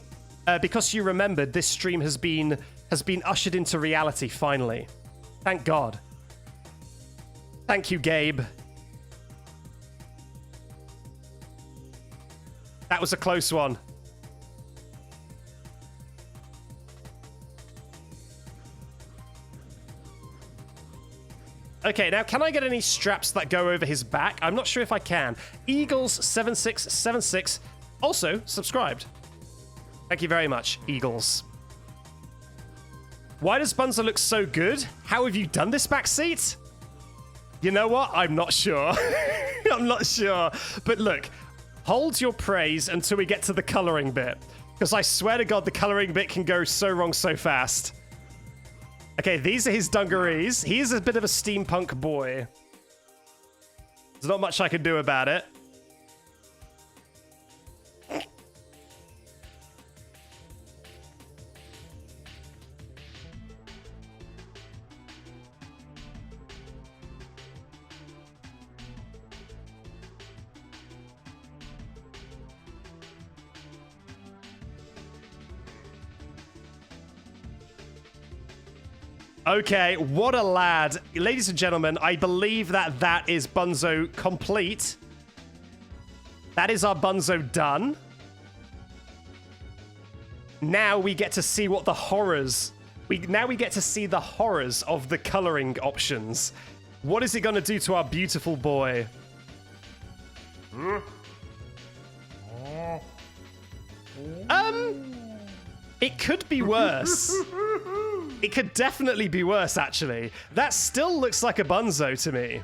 because you remembered, this stream has been ushered into reality, finally. Thank God. Thank you, Gabe. That was a close one. Okay, now can I get any straps that go over his back? I'm not sure if I can. Eagles7676 also subscribed. Thank you very much, Eagles. Why does Bunzo look so good? How have you done this, Backseat? You know what? I'm not sure. I'm not sure. But look, hold your praise until we get to the coloring bit. Because I swear to God, the coloring bit can go so wrong so fast. Okay, these are his dungarees. He is a bit of a steampunk boy. There's not much I can do about it. Okay, what a lad. Ladies and gentlemen, I believe that is Bunzo complete. That is our Bunzo done. Now we get to see what the horrors... Now we get to see the horrors of the coloring options. What is it going to do to our beautiful boy? It could be worse. It could definitely be worse, actually. That still looks like a Bunzo to me.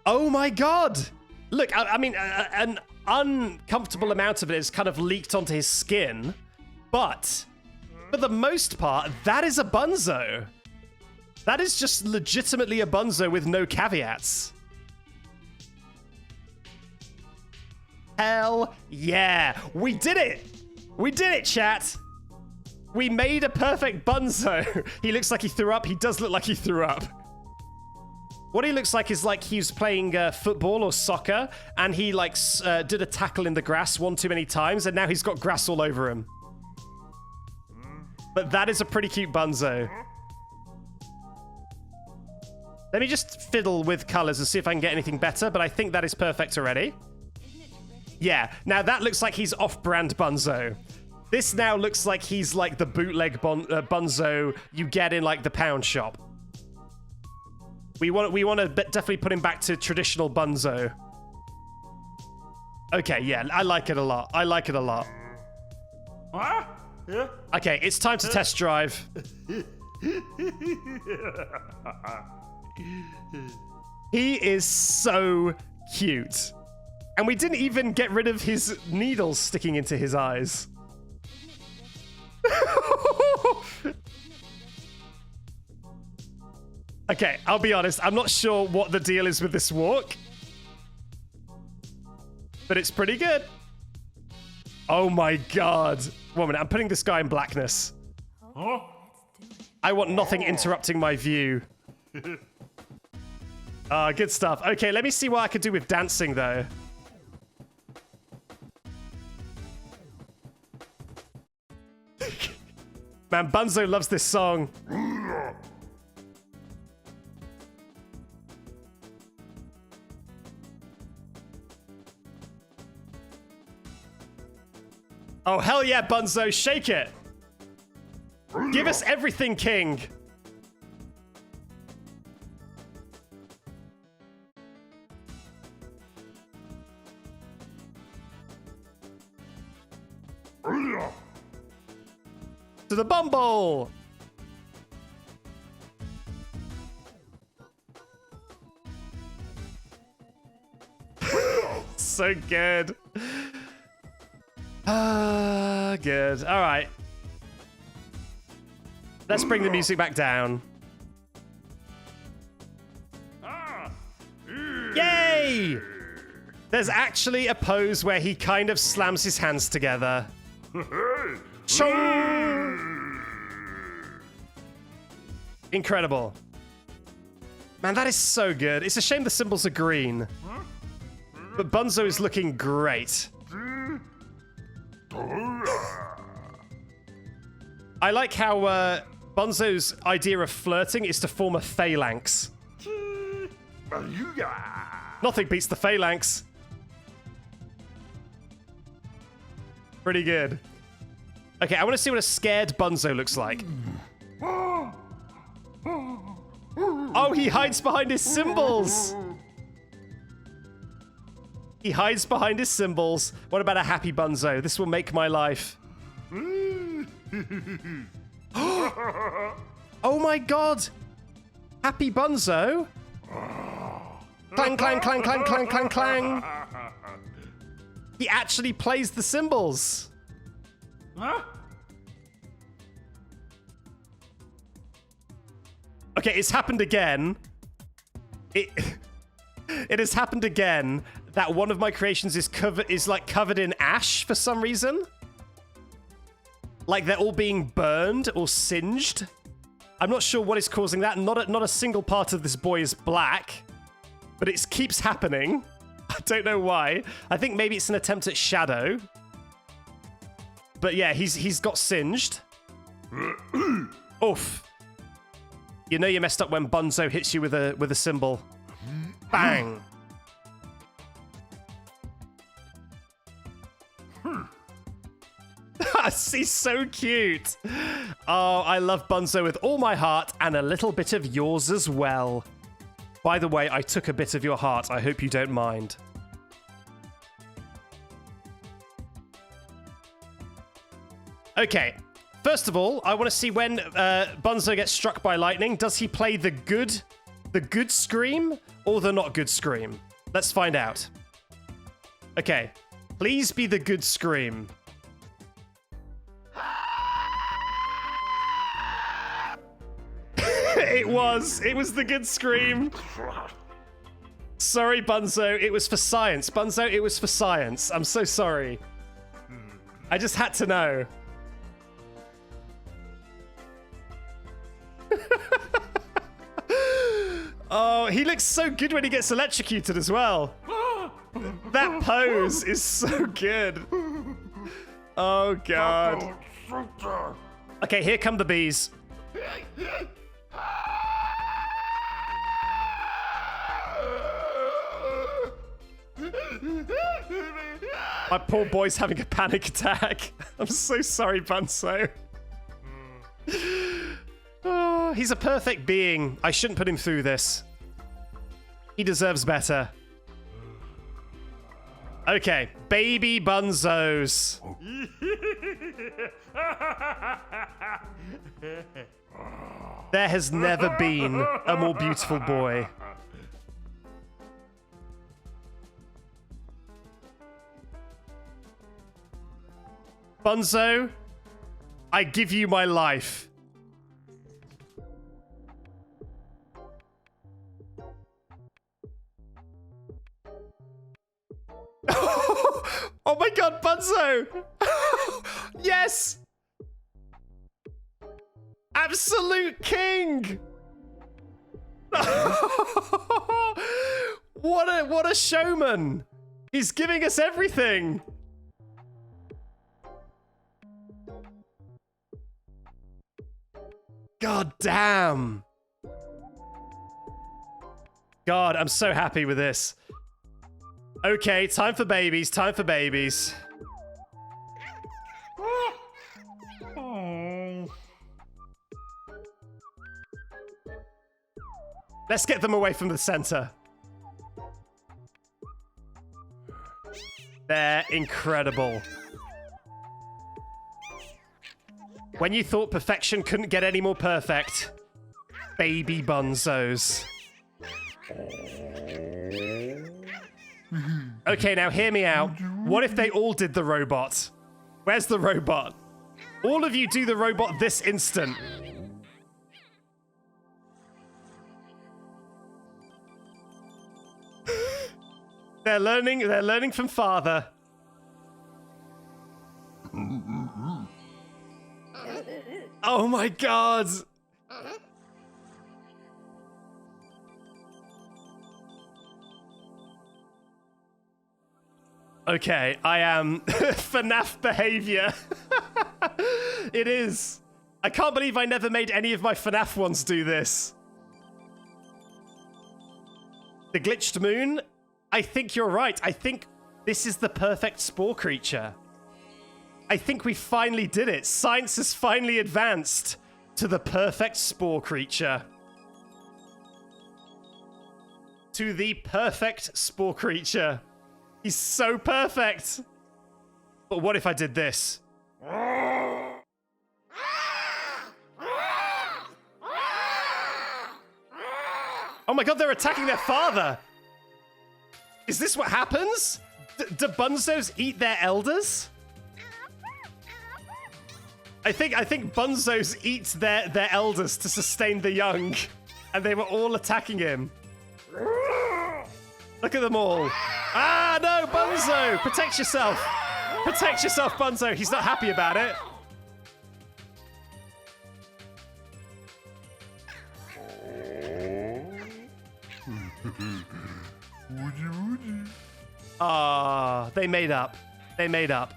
Oh my God! Look, I mean, an uncomfortable amount of it is kind of leaked onto his skin, but for the most part, that is a Bunzo. That is just legitimately a Bunzo with no caveats. Hell yeah. We did it. We did it, chat. We made a perfect Bunzo. He looks like he threw up. He does look like he threw up. What he looks like is like he was playing football or soccer, and he like did a tackle in the grass one too many times, and now he's got grass all over him. But that is a pretty cute Bunzo. Let me just fiddle with colors and see if I can get anything better, but I think that is perfect already. Yeah, now that looks like he's off-brand Bunzo. This now looks like he's like the bootleg Bunzo you get in like the pound shop. We want to definitely put him back to traditional Bunzo. Okay, yeah, I like it a lot. I like it a lot. Okay, it's time to test drive. He is so cute. And we didn't even get rid of his needles sticking into his eyes. Okay, I'll be honest. I'm not sure what the deal is with this walk. But it's pretty good. Oh my God. 1 minute, I'm putting this guy in blackness. I want nothing interrupting my view. Good stuff. Okay, let me see what I can do with dancing, though. Man, Bunzo loves this song. Oh, hell yeah, Bunzo, shake it. Give us everything, King. To the Bumble. So good. Good. All right. Let's bring the music back down. Yay! There's actually a pose where he kind of slams his hands together. Chong! Incredible. Man, that is so good. It's a shame the symbols are green. But Bunzo is looking great. I like how Bunzo's idea of flirting is to form a phalanx. Nothing beats the phalanx. Pretty good. Okay, I want to see what a scared Bunzo looks like. Oh, he hides behind his symbols. He hides behind his symbols. What about a happy Bunzo? This will make my life. Oh my god! Happy Bunzo? Clang, clang, clang, clang, clang, clang, clang. He actually plays the cymbals. Huh? Okay, it's happened again. It has happened again that one of my creations is covered in ash for some reason. Like they're all being burned or singed. I'm not sure what is causing that. Not a single part of this boy is black, but it keeps happening. I don't know why. I think maybe it's an attempt at shadow. But yeah, he's got singed. Oof. You know you messed up when Bunzo hits you with a symbol. Bang. He's so cute. Oh, I love Bunzo with all my heart and a little bit of yours as well. By the way, I took a bit of your heart. I hope you don't mind. Okay. First of all, I want to see when Bunzo gets struck by lightning. Does he play the good scream or the not good scream? Let's find out. Okay. Please be the good scream. It was the good scream. Sorry, Bunzo, it was for science. Bunzo, it was for science. I'm so sorry. I just had to know. Oh, he looks so good when he gets electrocuted as well. That pose is so good. Oh, God. Okay, here come the bees. My poor boy's having a panic attack. I'm so sorry, Bunzo. Oh, he's a perfect being. I shouldn't put him through this. He deserves better. Okay, baby Bunzos. There has never been a more beautiful boy. Bunzo, I give you my life. Oh my god, Bunzo! Yes! Absolute king! What a showman! He's giving us everything! God damn! God, I'm so happy with this. Okay, time for babies, time for babies. Let's get them away from the center. They're incredible. When you thought perfection couldn't get any more perfect, baby Bunzos. Okay, now hear me out. What if they all did the robot? Where's the robot? All of you do the robot this instant. They're learning from father. Oh my god. Okay, I am FNAF behavior. It is. I can't believe I never made any of my FNAF ones do this. The glitched moon? I think you're right. I think this is the perfect Spore creature. I think we finally did it. Science has finally advanced to the perfect Spore creature. To the perfect Spore creature. He's so perfect. But what if I did this? Oh my god, they're attacking their father. Is this what happens? Do Bunzos eat their elders? I think Bunzos eat their elders to sustain the young. And they were all attacking him. Look at them all. Ah, no, Bunzo! Protect yourself. Protect yourself, Bunzo. He's not happy about it. Ah, they made up. They made up.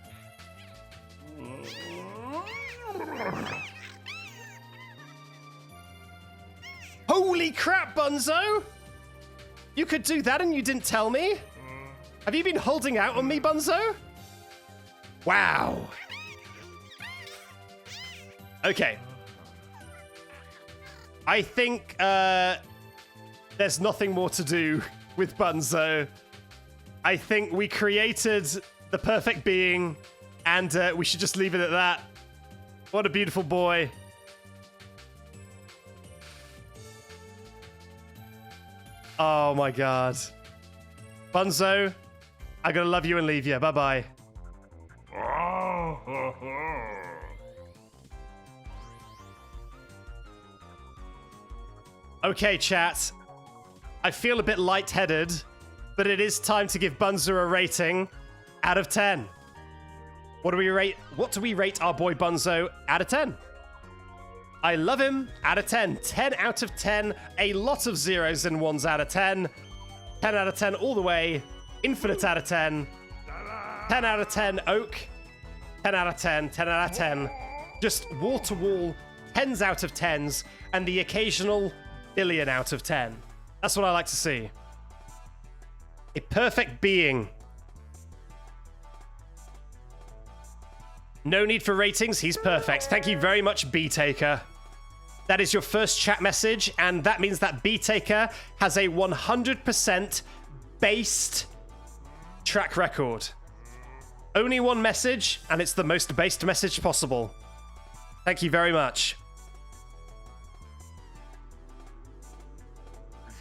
Holy crap, Bunzo! You could do that and you didn't tell me? Have you been holding out on me, Bunzo? Wow. Okay. I think there's nothing more to do with Bunzo. I think we created the perfect being and we should just leave it at that. What a beautiful boy. Oh my god. Bunzo, I'm gonna love you and leave you. Bye-bye. Okay, chat. I feel a bit lightheaded, but it is time to give Bunzo a rating out of 10. What do we rate our boy Bunzo out of 10? I love him out of 10. 10 out of 10. A lot of zeros and ones out of 10. 10 out of 10 all the way. Infinite out of 10. 10 out of 10 oak. 10 out of 10. 10 out of 10. Just wall to wall 10s out of 10s and the occasional billion out of 10. That's what I like to see. A perfect being. No need for ratings. He's perfect. Thank you very much, B-Taker. That is your first chat message, and that means that B-Taker has a 100% based track record. Only one message, and it's the most based message possible. Thank you very much.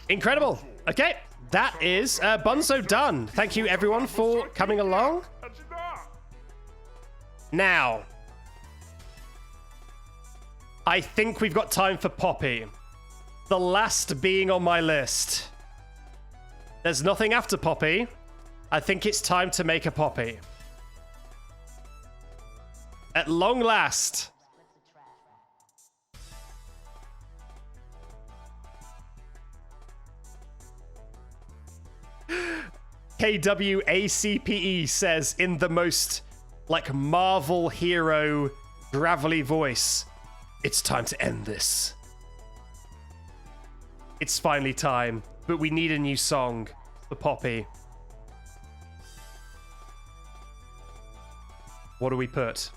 Incredible. Okay, that is Bunzo done. Thank you, everyone, for coming along. Now, I think we've got time for Poppy. The last being on my list. There's nothing after Poppy. I think it's time to make a Poppy. At long last. KWACPE says in the most like Marvel hero gravelly voice, it's time to end this. It's finally time, but we need a new song for Poppy. What do we put?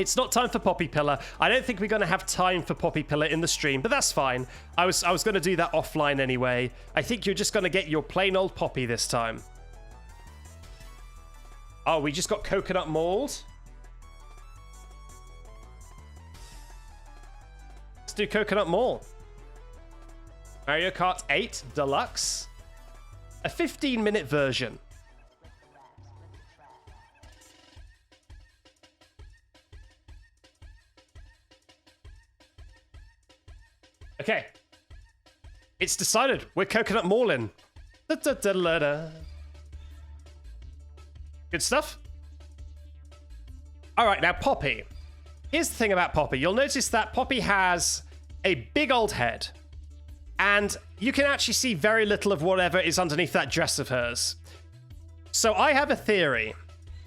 It's not time for Poppy Pillar. I don't think we're going to have time for Poppy Pillar in the stream, but that's fine. I was going to do that offline anyway. I think you're just going to get your plain old Poppy this time. Oh, we just got coconut mauled. Let's do coconut maul. Mario Kart 8 Deluxe. A 15-minute version. Okay. It's decided. We're coconut mauling. Good stuff. All right, now Poppy. Here's the thing about Poppy. You'll notice that Poppy has a big old head. And you can actually see very little of whatever is underneath that dress of hers. So I have a theory,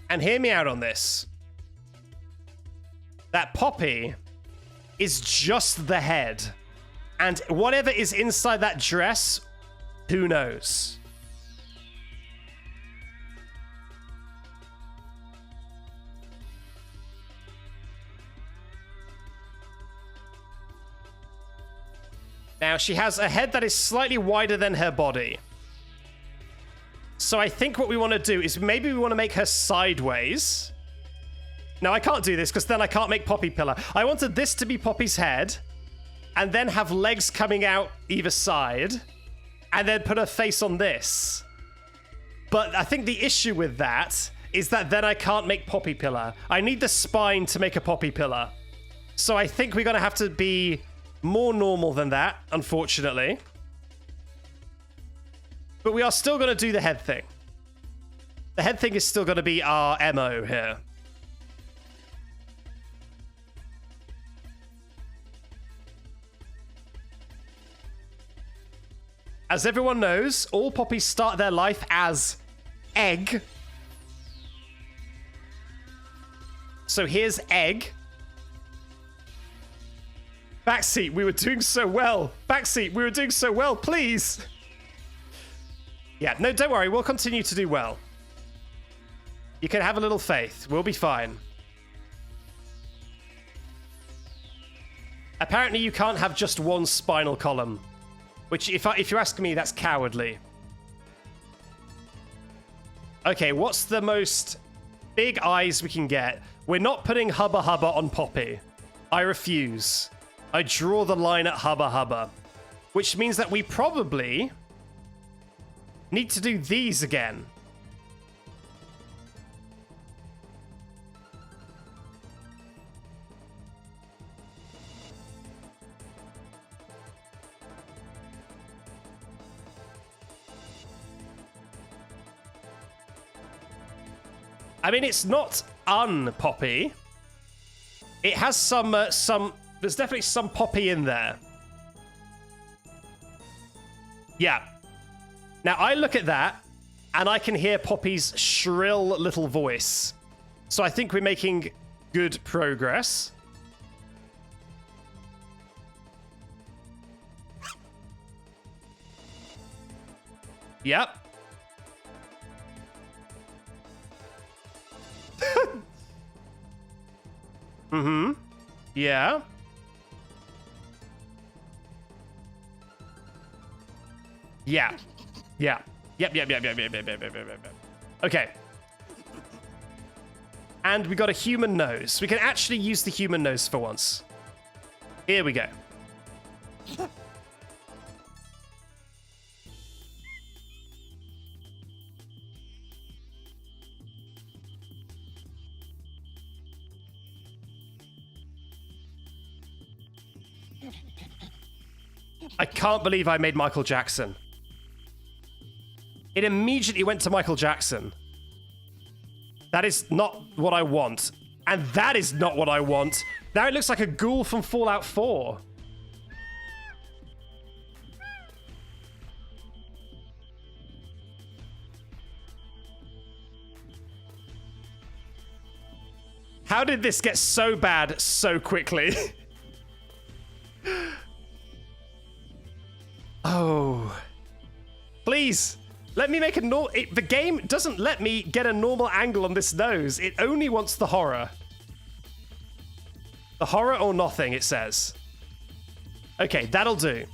and hear me out on this, that Poppy is just the head. And whatever is inside that dress, who knows? Now, she has a head that is slightly wider than her body. So I think what we want to do is maybe we want to make her sideways. Now, I can't do this because then I can't make Poppy Pillar. I wanted this to be Poppy's head and then have legs coming out either side and then put her face on this. But I think the issue with that is that then I can't make Poppy Pillar. I need the spine to make a Poppy Pillar. So I think we're going to have to be more normal than that, unfortunately. But we are still going to do the head thing. The head thing is still going to be our MO here. As everyone knows, all Poppies start their life as egg. So here's egg. Backseat, we were doing so well. Backseat, we were doing so well, please. Yeah, no, don't worry. We'll continue to do well. You can have a little faith. We'll be fine. Apparently, you can't have just one spinal column. Which, if you ask me, that's cowardly. Okay, what's the most big eyes we can get? We're not putting Hubba Hubba on Poppy. I refuse. I draw the line at Hubba Hubba. Which means that we probably need to do these again. I mean, it's not un-Poppy. It has some, there's definitely some Poppy in there. Yeah. Now, I look at that, and I can hear Poppy's shrill little voice. So I think we're making good progress. Yep. Mm-hmm. Yeah. Yeah. Yeah. Yep. Okay. And we got a human nose. We can actually use the human nose for once. Here we go. I can't believe I made Michael Jackson. It immediately went to Michael Jackson. That is not what I want. And that is not what I want. Now it looks like a ghoul from Fallout 4. How did this get so bad so quickly? Oh. Please, let me make a the game doesn't let me get a normal angle on this nose. It only wants the horror. The horror or nothing, it says. Okay, that'll do.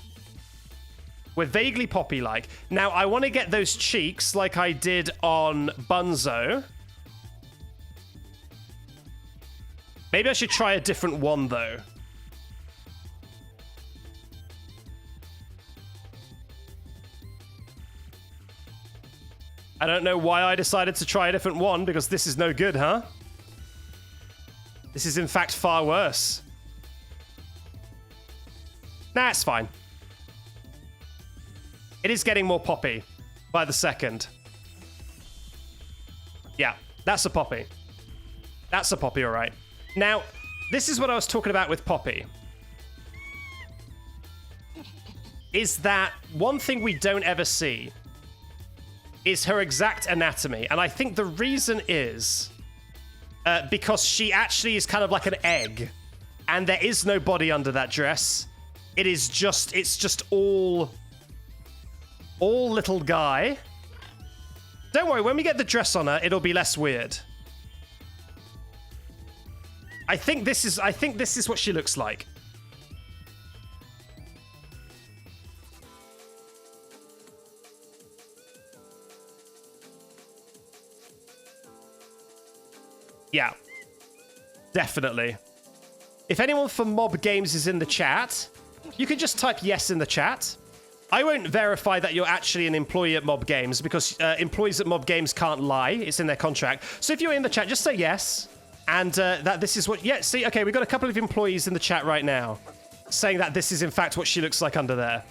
We're vaguely Poppy-like. Now, I want to get those cheeks like I did on Bunzo. Maybe I should try a different one, though. I don't know why I decided to try a different one, because this is no good, huh? This is, in fact, far worse. Nah, it's fine. It is getting more Poppy by the second. Yeah, that's a Poppy. That's a Poppy, all right. Now, this is what I was talking about with Poppy. Is that one thing we don't ever see is her exact anatomy. And I think the reason is because she actually is kind of like an egg. And there is no body under that dress. It's just all little guy. Don't worry, when we get the dress on her, it'll be less weird. I think this is what she looks like. Yeah. Definitely. If anyone from Mob Games is in the chat, you can just type yes in the chat. I won't verify that you're actually an employee at Mob Games because employees at Mob Games can't lie. It's in their contract. So if you're in the chat, just say yes. And that this is what... Yeah, see, okay, we've got a couple of employees in the chat right now saying that this is, in fact, what she looks like under there.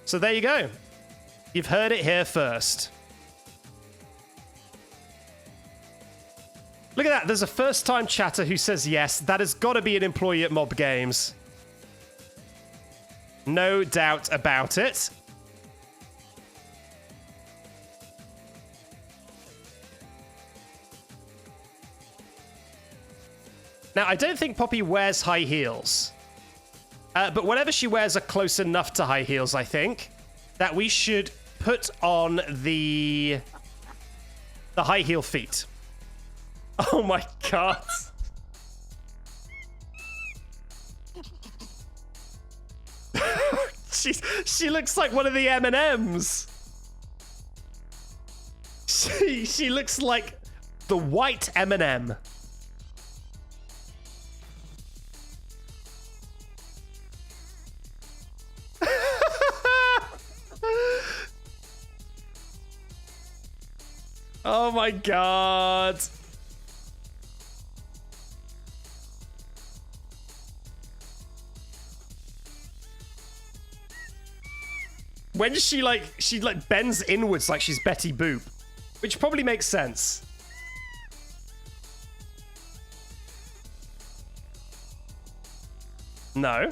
So there you go. You've heard it here first. Look at that. There's a first-time chatter who says yes. That has got to be an employee at Mob Games. No doubt about it. Now, I don't think Poppy wears high heels. But whatever she wears are close enough to high heels, I think, that we should put on the high heel feet. Oh my god. She looks like one of the M&Ms. She looks like the white M&M. Oh my god. When she bends inwards like she's Betty Boop, which probably makes sense. No.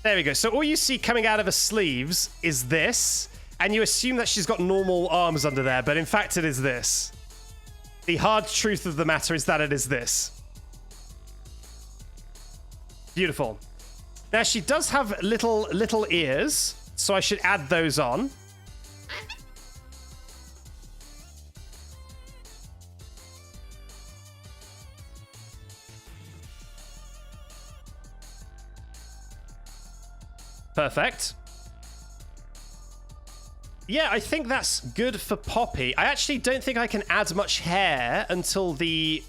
There we go. So all you see coming out of her sleeves is this, and you assume that she's got normal arms under there, but in fact it is this. The hard truth of the matter is that it is this. Beautiful. Now she does have little ears, so I should add those on. Perfect. Yeah, I think that's good for Poppy. I actually don't think I can add much hair until the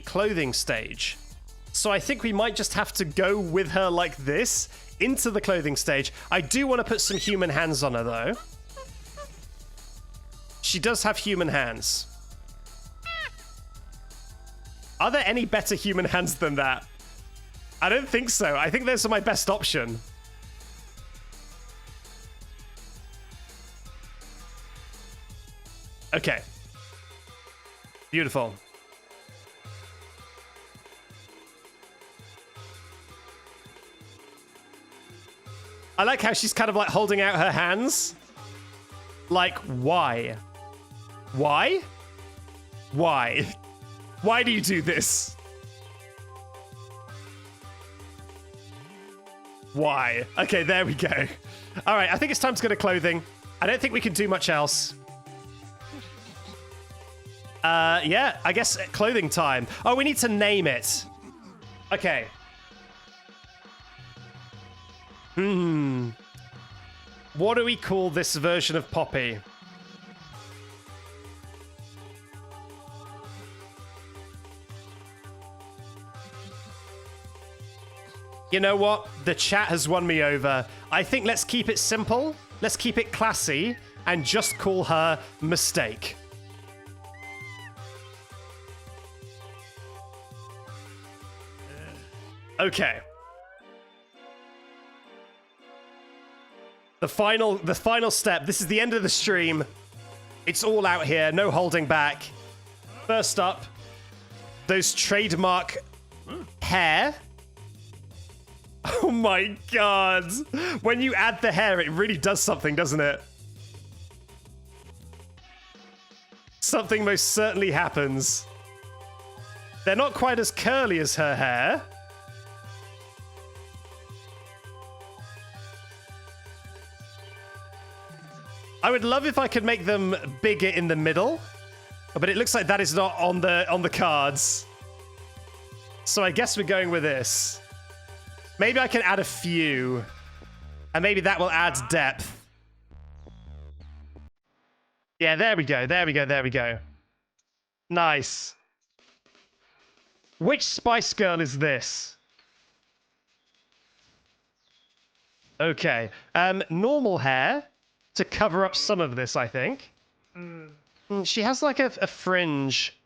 clothing stage. So I think we might just have to go with her like this into the clothing stage. I do want to put some human hands on her, though. She does have human hands. Are there any better human hands than that? I don't think so. I think those are my best option. Okay. Beautiful. I like how she's kind of like holding out her hands. Like, why? Why? Why? Why do you do this? Why? Okay, there we go. All right, I think it's time to go to clothing. I don't think we can do much else. Yeah, I guess clothing time. Oh, we need to name it. Okay. What do we call this version of Poppy? You know what? The chat has won me over. I think let's keep it simple. Let's keep it classy and just call her Mistake. Okay. The final step. This is the end of the stream. It's all out here, no holding back. First up, those trademark hair. Oh my god. When you add the hair, it really does something, doesn't it? Something most certainly happens. They're not quite as curly as her hair. I would love if I could make them bigger in the middle, but it looks like that is not on the cards. So I guess we're going with this. Maybe I can add a few, and maybe that will add depth. Yeah, there we go, there we go, there we go. Nice. Which Spice Girl is this? Okay, normal hair to cover up some of this, I think. She has like a fringe,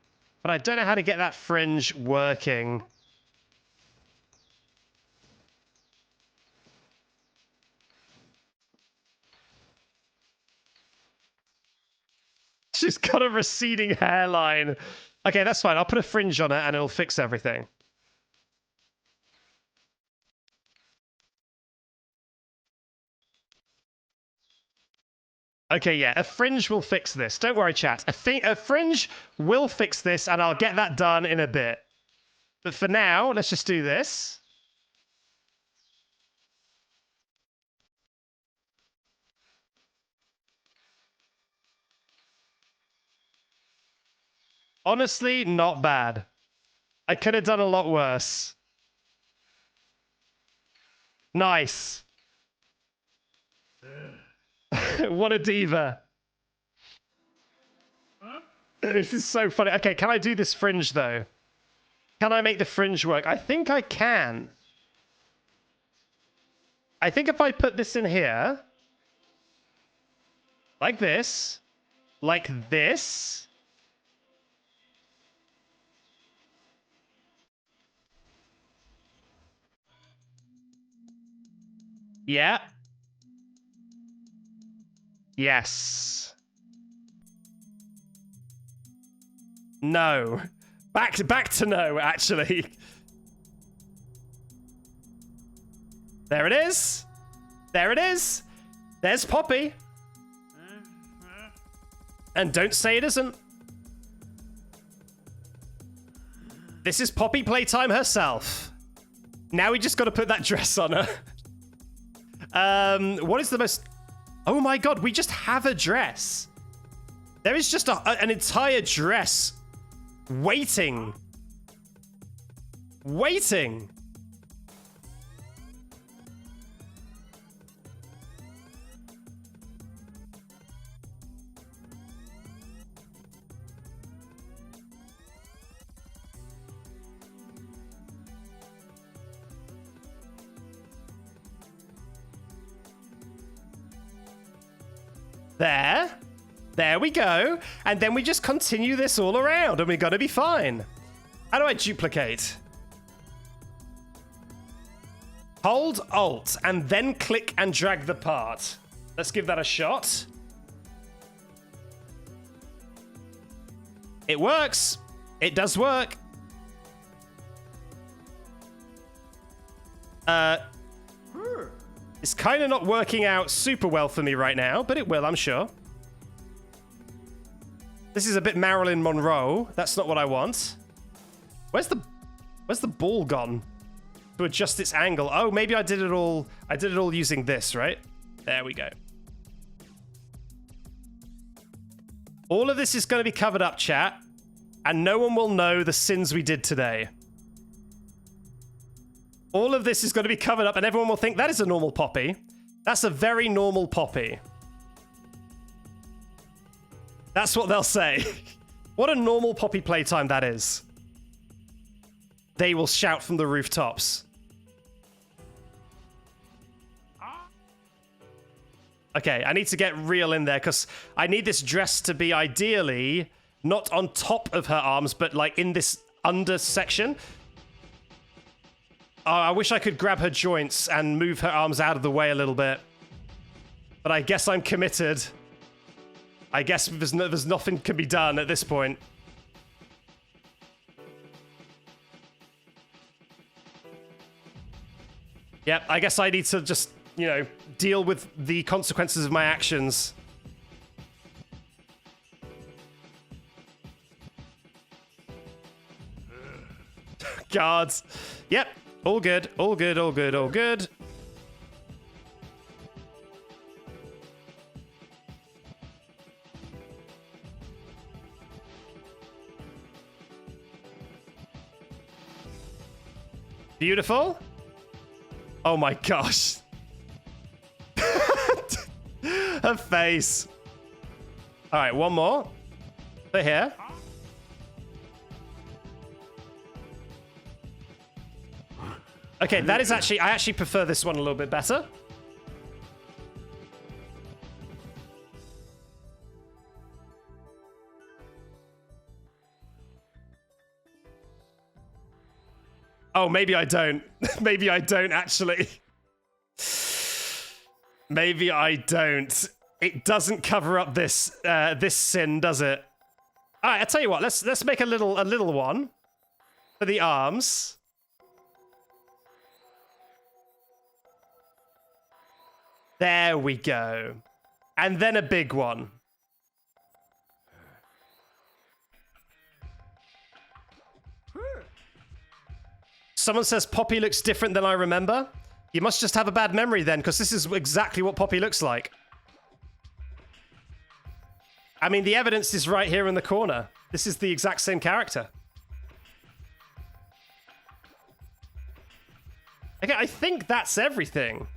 but I don't know how to get that fringe working. She's got a receding hairline. Okay, that's fine. I'll put a fringe on it and it'll fix everything. Okay, yeah, a fringe will fix this. Don't worry, chat. A fringe will fix this, and I'll get that done in a bit. But for now, let's just do this. Honestly, not bad. I could have done a lot worse. Nice. What a diva. This is so funny. Okay, can I do this fringe, though? Can I make the fringe work? I think I can. I think if I put this in here, like this, yeah. Yes. No. Back to no, actually. There it is. There it is. There's Poppy. And don't say it isn't. This is Poppy Playtime herself. Now we just got to put that dress on her. What is the most... Oh my god, we just have a dress. There is just an entire dress waiting. Waiting. There we go. And then we just continue this all around and we're gonna be fine. How do I duplicate? Hold Alt and then click and drag the part. Let's give that a shot. It works. It does work. It's kind of not working out super well for me right now, but it will, I'm sure. This is a bit Marilyn Monroe. That's not what I want. Where's the ball gone? To adjust its angle. Oh, maybe I did it all using this, right? There we go. All of this is going to be covered up, chat. And no one will know the sins we did today. All of this is going to be covered up and everyone will think that is a normal Poppy. That's a very normal Poppy. That's what they'll say. What a normal Poppy Playtime that is. They will shout from the rooftops. Okay, I need to get real in there because I need this dress to be ideally not on top of her arms, but like in this under section. I wish I could grab her joints and move her arms out of the way a little bit. But I guess I'm committed. I guess there's nothing can be done at this point. Yep, I guess I need to just, you know, deal with the consequences of my actions. Guards. Yep. All good. All good. All good. All good. Beautiful. Oh my gosh. Her face. All right, one more. Over here. Okay, that is actually, I actually prefer this one a little bit better. Oh, maybe I don't. Maybe I don't actually. Maybe I don't. It doesn't cover up this this sin, does it? All right, I'll tell you what. Let's make a little one for the arms. There we go. And then a big one. Someone says Poppy looks different than I remember. You must just have a bad memory then, because this is exactly what Poppy looks like. I mean, the evidence is right here in the corner. This is the exact same character. Okay, I think that's everything.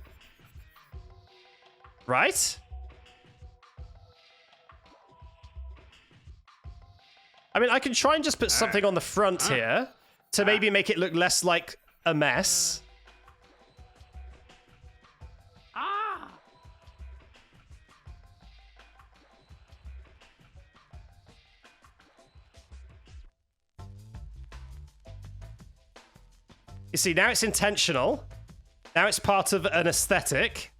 Right? I mean, I can try and just put something on the front here to maybe make it look less like a mess. You see, now it's intentional. Now it's part of an aesthetic.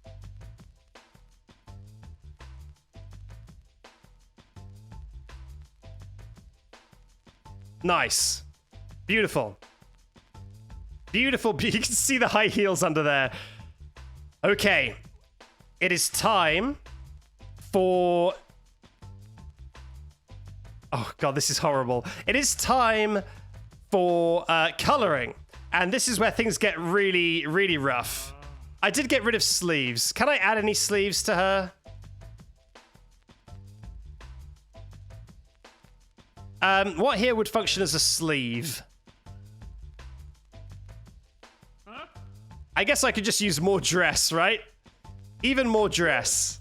Nice. Beautiful. Beautiful. You can see the high heels under there. Okay. It is time for... Oh, God, this is horrible. It is time for coloring. And this is where things get really, really rough. I did get rid of sleeves. Can I add any sleeves to her? What here would function as a sleeve? I guess I could just use more dress, right? Even more dress.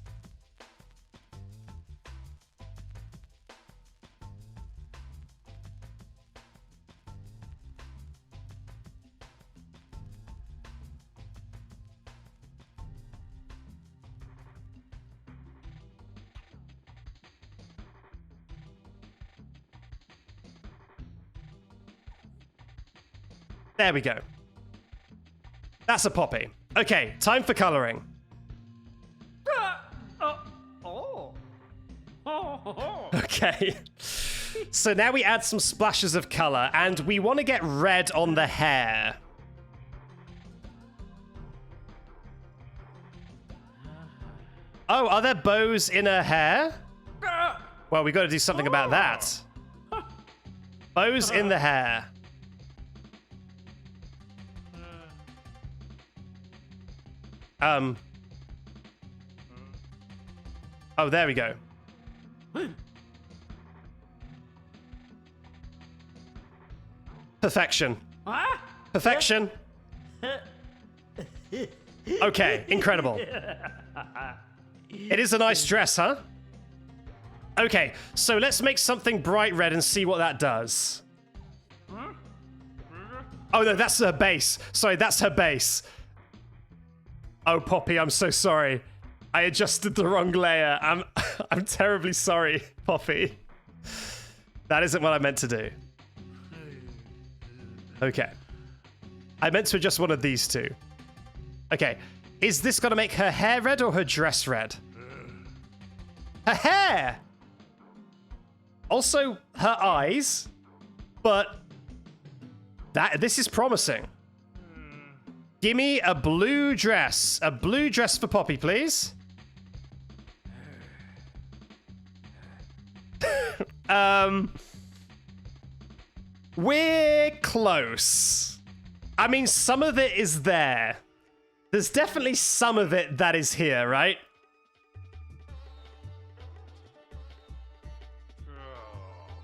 There we go. That's a Poppy. Okay, time for coloring. Okay. So now we add some splashes of color, and we want to get red on the hair. Oh, are there bows in her hair? Well, we got to do something about that. Bows in the hair. Oh, there we go. Perfection. Perfection. Okay, incredible. It is a nice dress, huh? Okay, so let's make something bright red and see what that does. Oh no, that's her base. Sorry, that's her base. Oh, Poppy, I'm so sorry. I adjusted the wrong layer. I'm terribly sorry, Poppy. That isn't what I meant to do. Okay. I meant to adjust one of these two. Okay. Is this gonna make her hair red or her dress red? Her hair! Also, her eyes. But this is promising. Gimme a blue dress. A blue dress for Poppy, please. We're close. I mean, some of it is there. There's definitely some of it that is here, right?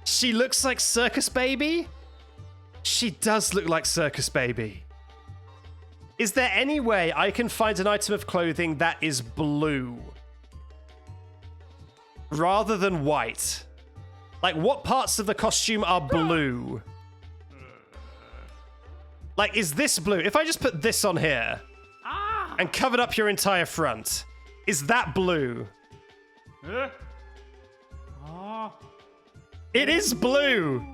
She looks like Circus Baby. She does look like Circus Baby. Is there any way I can find an item of clothing that is blue rather than white? Like, what parts of the costume are blue? Like, is this blue? If I just put this on here and covered up your entire front, is that blue? It is blue.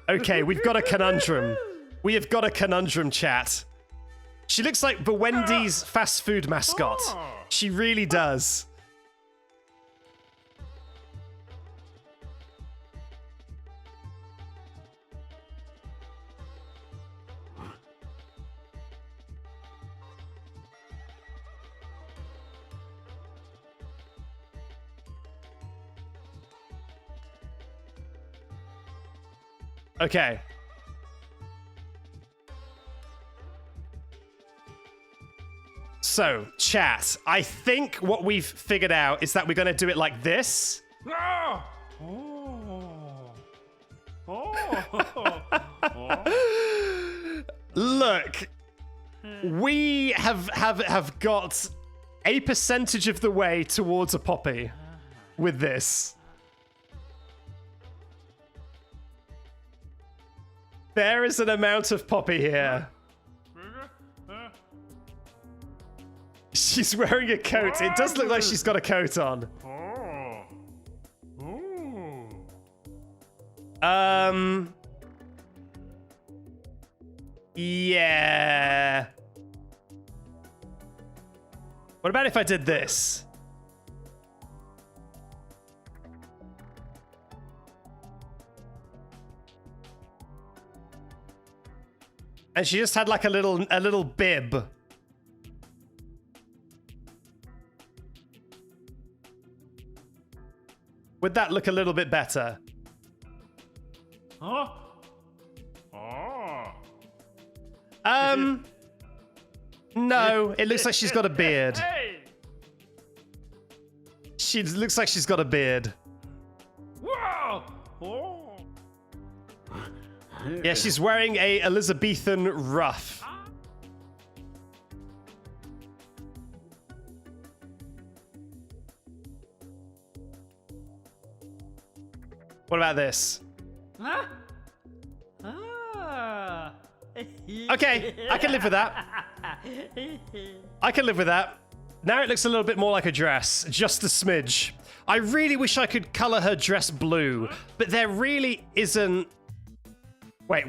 Okay, we've got a conundrum. We have got a conundrum, chat. She looks like the Wendy's fast food mascot. She really does. Okay. So, chat, I think what we've figured out is that we're going to do it like this. Look, we have got a percentage of the way towards a Poppy with this. There is an amount of Poppy here. She's wearing a coat. It does look like she's got a coat on. Yeah. What about if I did this? And she just had like a little bib. Would that look a little bit better? Huh? No, it looks like she's got a beard. She looks like she's got a beard. Whoa! Oh. Yeah, she's wearing a Elizabethan ruff. What about this? Huh? Ah. Okay, I can live with that. I can live with that. Now it looks a little bit more like a dress, just a smidge. I really wish I could color her dress blue, but there really isn't. Wait,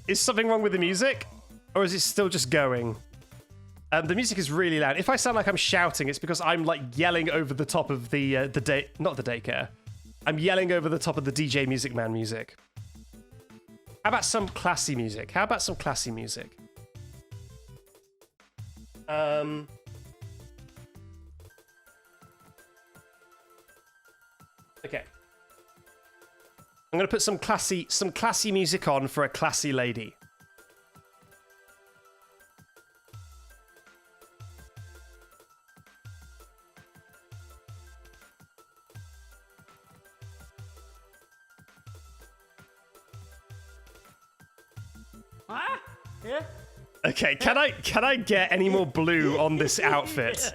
is something wrong with the music? Or is it still just going? The music is really loud. If I sound like I'm shouting, it's because I'm like yelling over the top of not the daycare. I'm yelling over the top of the DJ Music Man music. How about some classy music? Okay. I'm gonna put some classy music on for a classy lady. Ah, yeah. Okay, can I get any more blue on this outfit?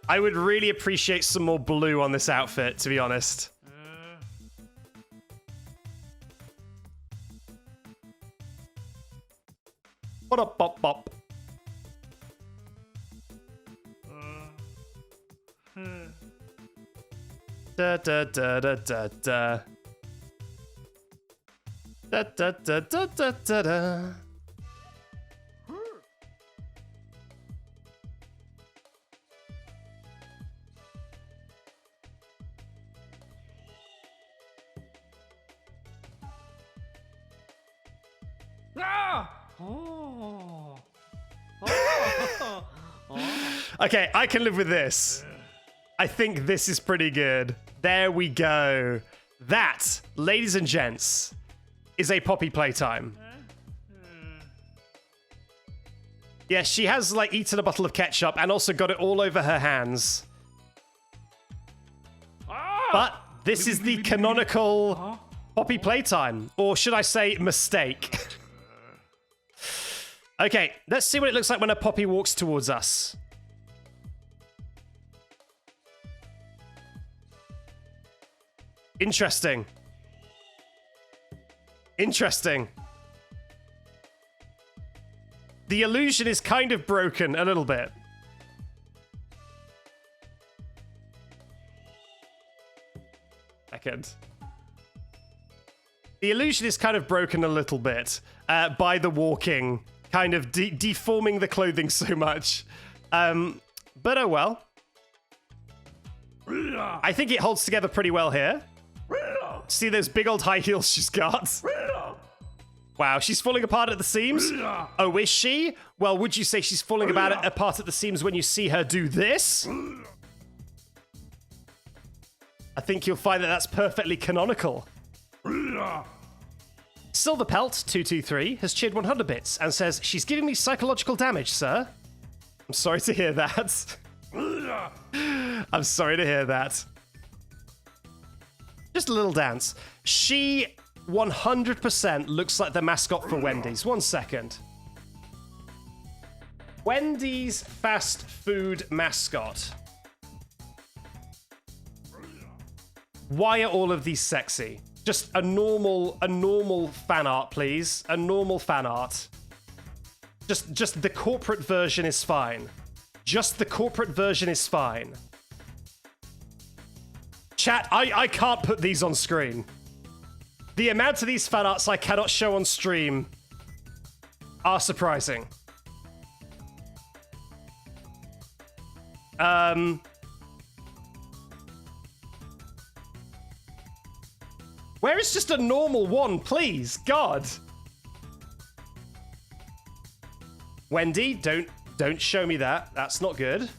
I would really appreciate some more blue on this outfit, to be honest. What up, bop bop? Da da da da da da. Da da da da da da da. Ah! Oh. Oh. Okay, I can live with this. I think this is pretty good. There we go. That, ladies and gents, is a Poppy Playtime. Yeah, she has like eaten a bottle of ketchup and also got it all over her hands. But this is the canonical Poppy Playtime, or should I say mistake? Okay, let's see what it looks like when a Poppy walks towards us. Interesting. Interesting. The illusion is kind of broken a little bit. Second. The illusion is kind of broken a little bit by the walking, kind of deforming the clothing so much. But oh well. I think it holds together pretty well here. See those big old high heels she's got? Wow, she's falling apart at the seams? Oh, is she? Well, would you say she's falling apart at the seams when you see her do this? I think you'll find that that's perfectly canonical. Silver Pelt 223 has cheered 100 bits and says, "She's giving me psychological damage, sir." I'm sorry to hear that. I'm sorry to hear that. Just a little dance. She 100% looks like the mascot for Wendy's. 1 second. Wendy's fast food mascot. Why are all of these sexy? Just a normal fan art, please. A normal fan art. Just the corporate version is fine. Just the corporate version is fine. Chat, I can't put these on screen. The amount of these fan arts I cannot show on stream are surprising. Where is just a normal one, please? God. Wendy, don't show me that. That's not good.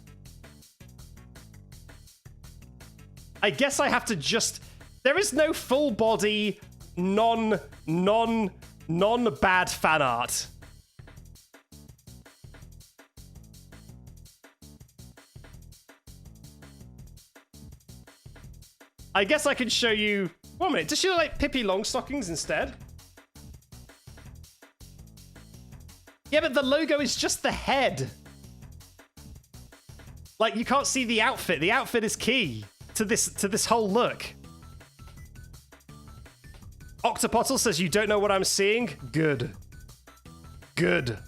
I guess I have to just... There is no full body, non-bad fan art. I guess I could show you... 1 minute, does she look like Pippi Longstockings instead? Yeah, but the logo is just the head. Like, you can't see the outfit. The outfit is key to this whole look. Octopottle says, "You don't know what I'm seeing?" Good. Good.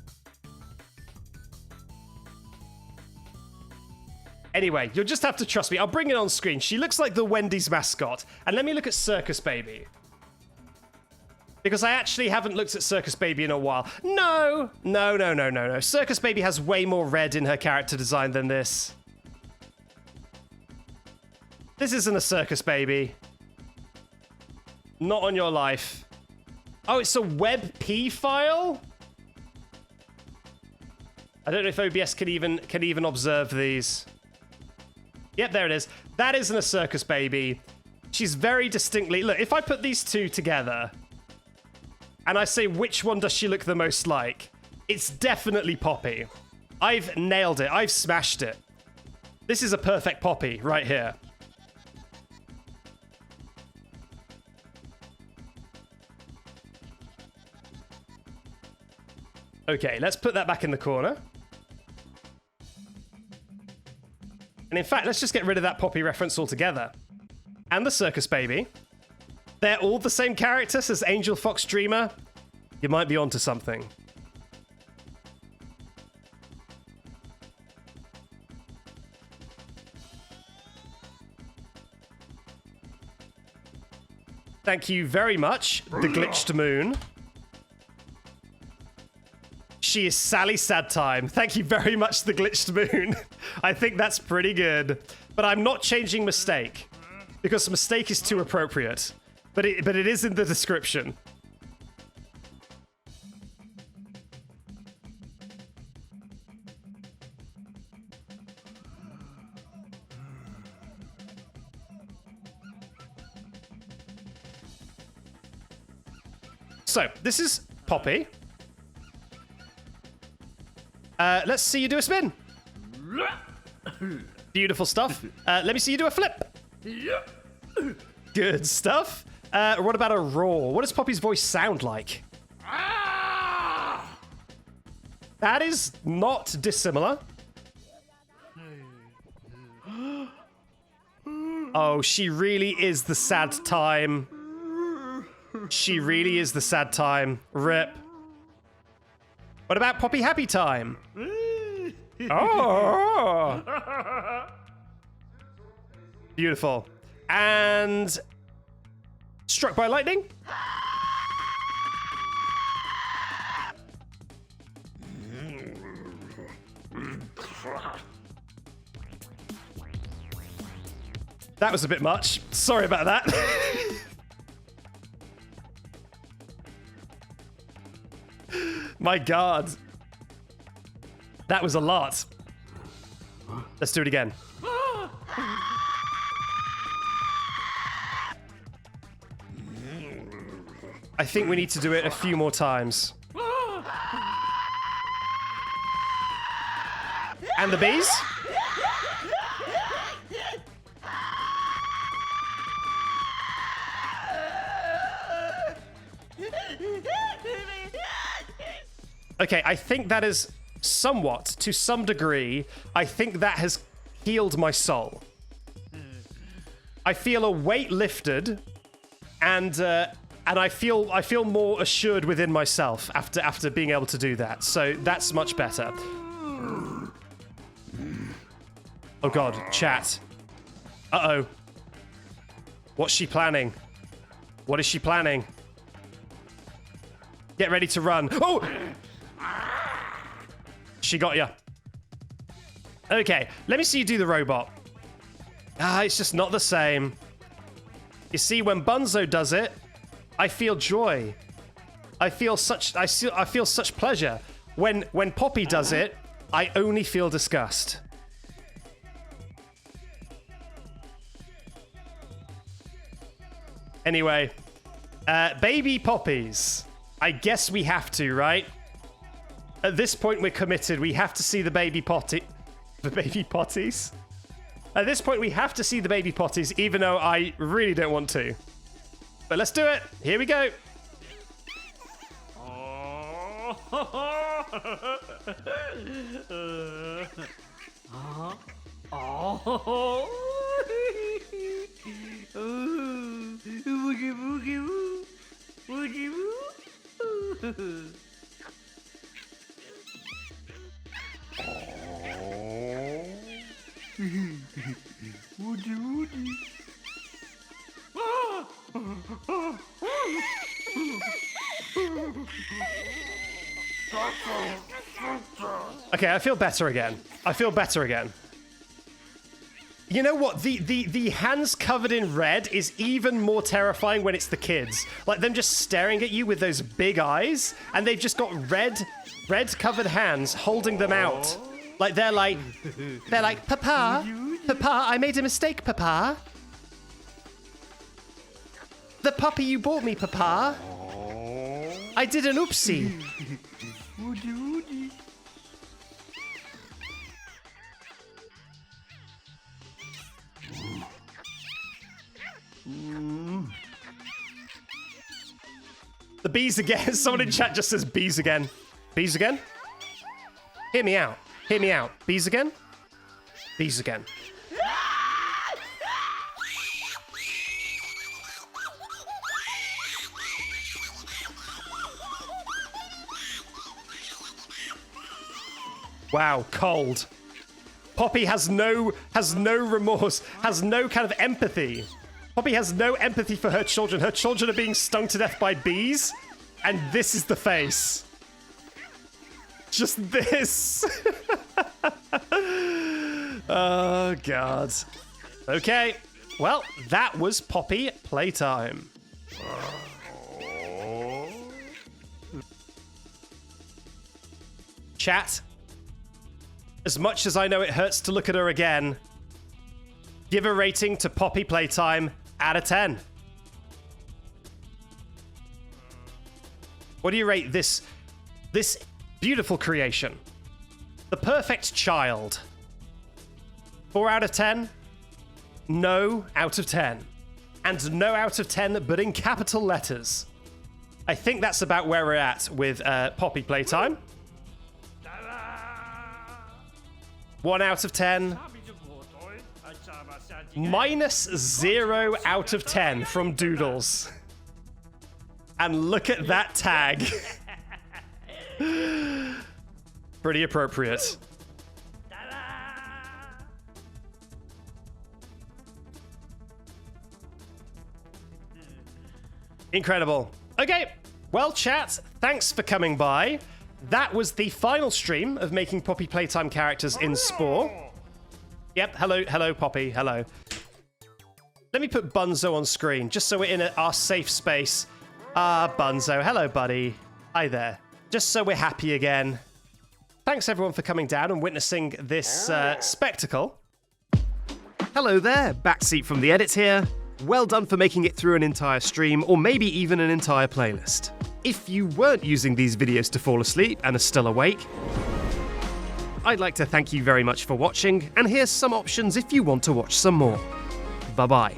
Anyway, you'll just have to trust me. I'll bring it on screen. She looks like the Wendy's mascot. And let me look at Circus Baby. Because I actually haven't looked at Circus Baby in a while. No. Circus Baby has way more red in her character design than this. This isn't a Circus Baby. Not on your life. Oh, it's a WebP file? I don't know if OBS can even observe these. Yep, there it is. That isn't a Circus Baby. She's very distinctly... Look, if I put these two together and I say which one does she look the most like, it's definitely Poppy. I've nailed it. I've smashed it. This is a perfect Poppy right here. Okay, let's put that back in the corner. And in fact, let's just get rid of that Poppy reference altogether. And the circus baby. They're all the same characters as Angel Fox Dreamer. You might be onto something. Thank you very much, the glitched moon. She is Sally Sadtime. Thank you very much, the glitched moon. I think that's pretty good. But I'm not changing mistake, because mistake is too appropriate. But it is in the description. So, this is Poppy. Let's see you do a spin. Beautiful stuff. Let me see you do a flip. Good stuff. What about a roar? What does Poppy's voice sound like? That is not dissimilar. Oh, she really is the sad time. She really is the sad time. Rip. What about Poppy Happy Time? Oh! Beautiful. And Struck by Lightning? That was a bit much. Sorry about that. My God. That was a lot. Let's do it again. I think we need to do it a few more times. And the bees? Okay, I think that is somewhat, to some degree, I think that has healed my soul. I feel a weight lifted, and I feel more assured within myself after being able to do that. So that's much better. Oh God, chat. Uh-oh. What's she planning? What is she planning? Get ready to run. Oh! She got ya. Okay, let me see you do the robot. It's just not the same. You see, when Bunzo does it, I feel joy. I feel such pleasure. When Poppy does it, I only feel disgust. Anyway, baby poppies. I guess we have to, right? At this point, we're committed. We have to see the baby potty. The baby potties? At this point, we have to see the baby potties, even though I really don't want to. But let's do it. Here we go. Woody, Woody. Okay, I feel better again. I feel better again. You know what? The hands covered in red is even more terrifying when it's the kids. Like them just staring at you with those big eyes, and they've just got red covered hands holding them out. Like they're like, Papa, I made a mistake, Papa. The puppy you bought me, Papa. I did an oopsie. Woody, Woody. The bees again. Someone in chat just says bees again. Bees again? Hear me out. Hear me out. Bees again? Bees again. Wow, cold. Poppy has no remorse, has no kind of empathy. Poppy has no empathy for her children. Her children are being stung to death by bees, and this is the face. Just this. Oh, God. Okay, well, that was Poppy Playtime. Chat. As much as I know it hurts to look at her again, give a rating to Poppy Playtime out of 10. What do you rate this beautiful creation? The perfect child. 4 out of 10? No out of 10. And no out of 10, but in capital letters. I think that's about where we're at with Poppy Playtime. 1 out of 10. -0 out of 10 from Doodles. And look at that tag. Pretty appropriate. Incredible. Okay, well, chat, thanks for coming by. That was the final stream of making Poppy Playtime characters in Spore. Yep, hello, Poppy, hello. Let me put Bunzo on screen, just so we're in our safe space. Ah, Bunzo, hello, buddy. Hi there. Just so we're happy again. Thanks, everyone, for coming down and witnessing this spectacle. Hello there, Backseat from the edits here. Well done for making it through an entire stream, or maybe even an entire playlist. If you weren't using these videos to fall asleep and are still awake, I'd like to thank you very much for watching, and here's some options if you want to watch some more. Bye-bye.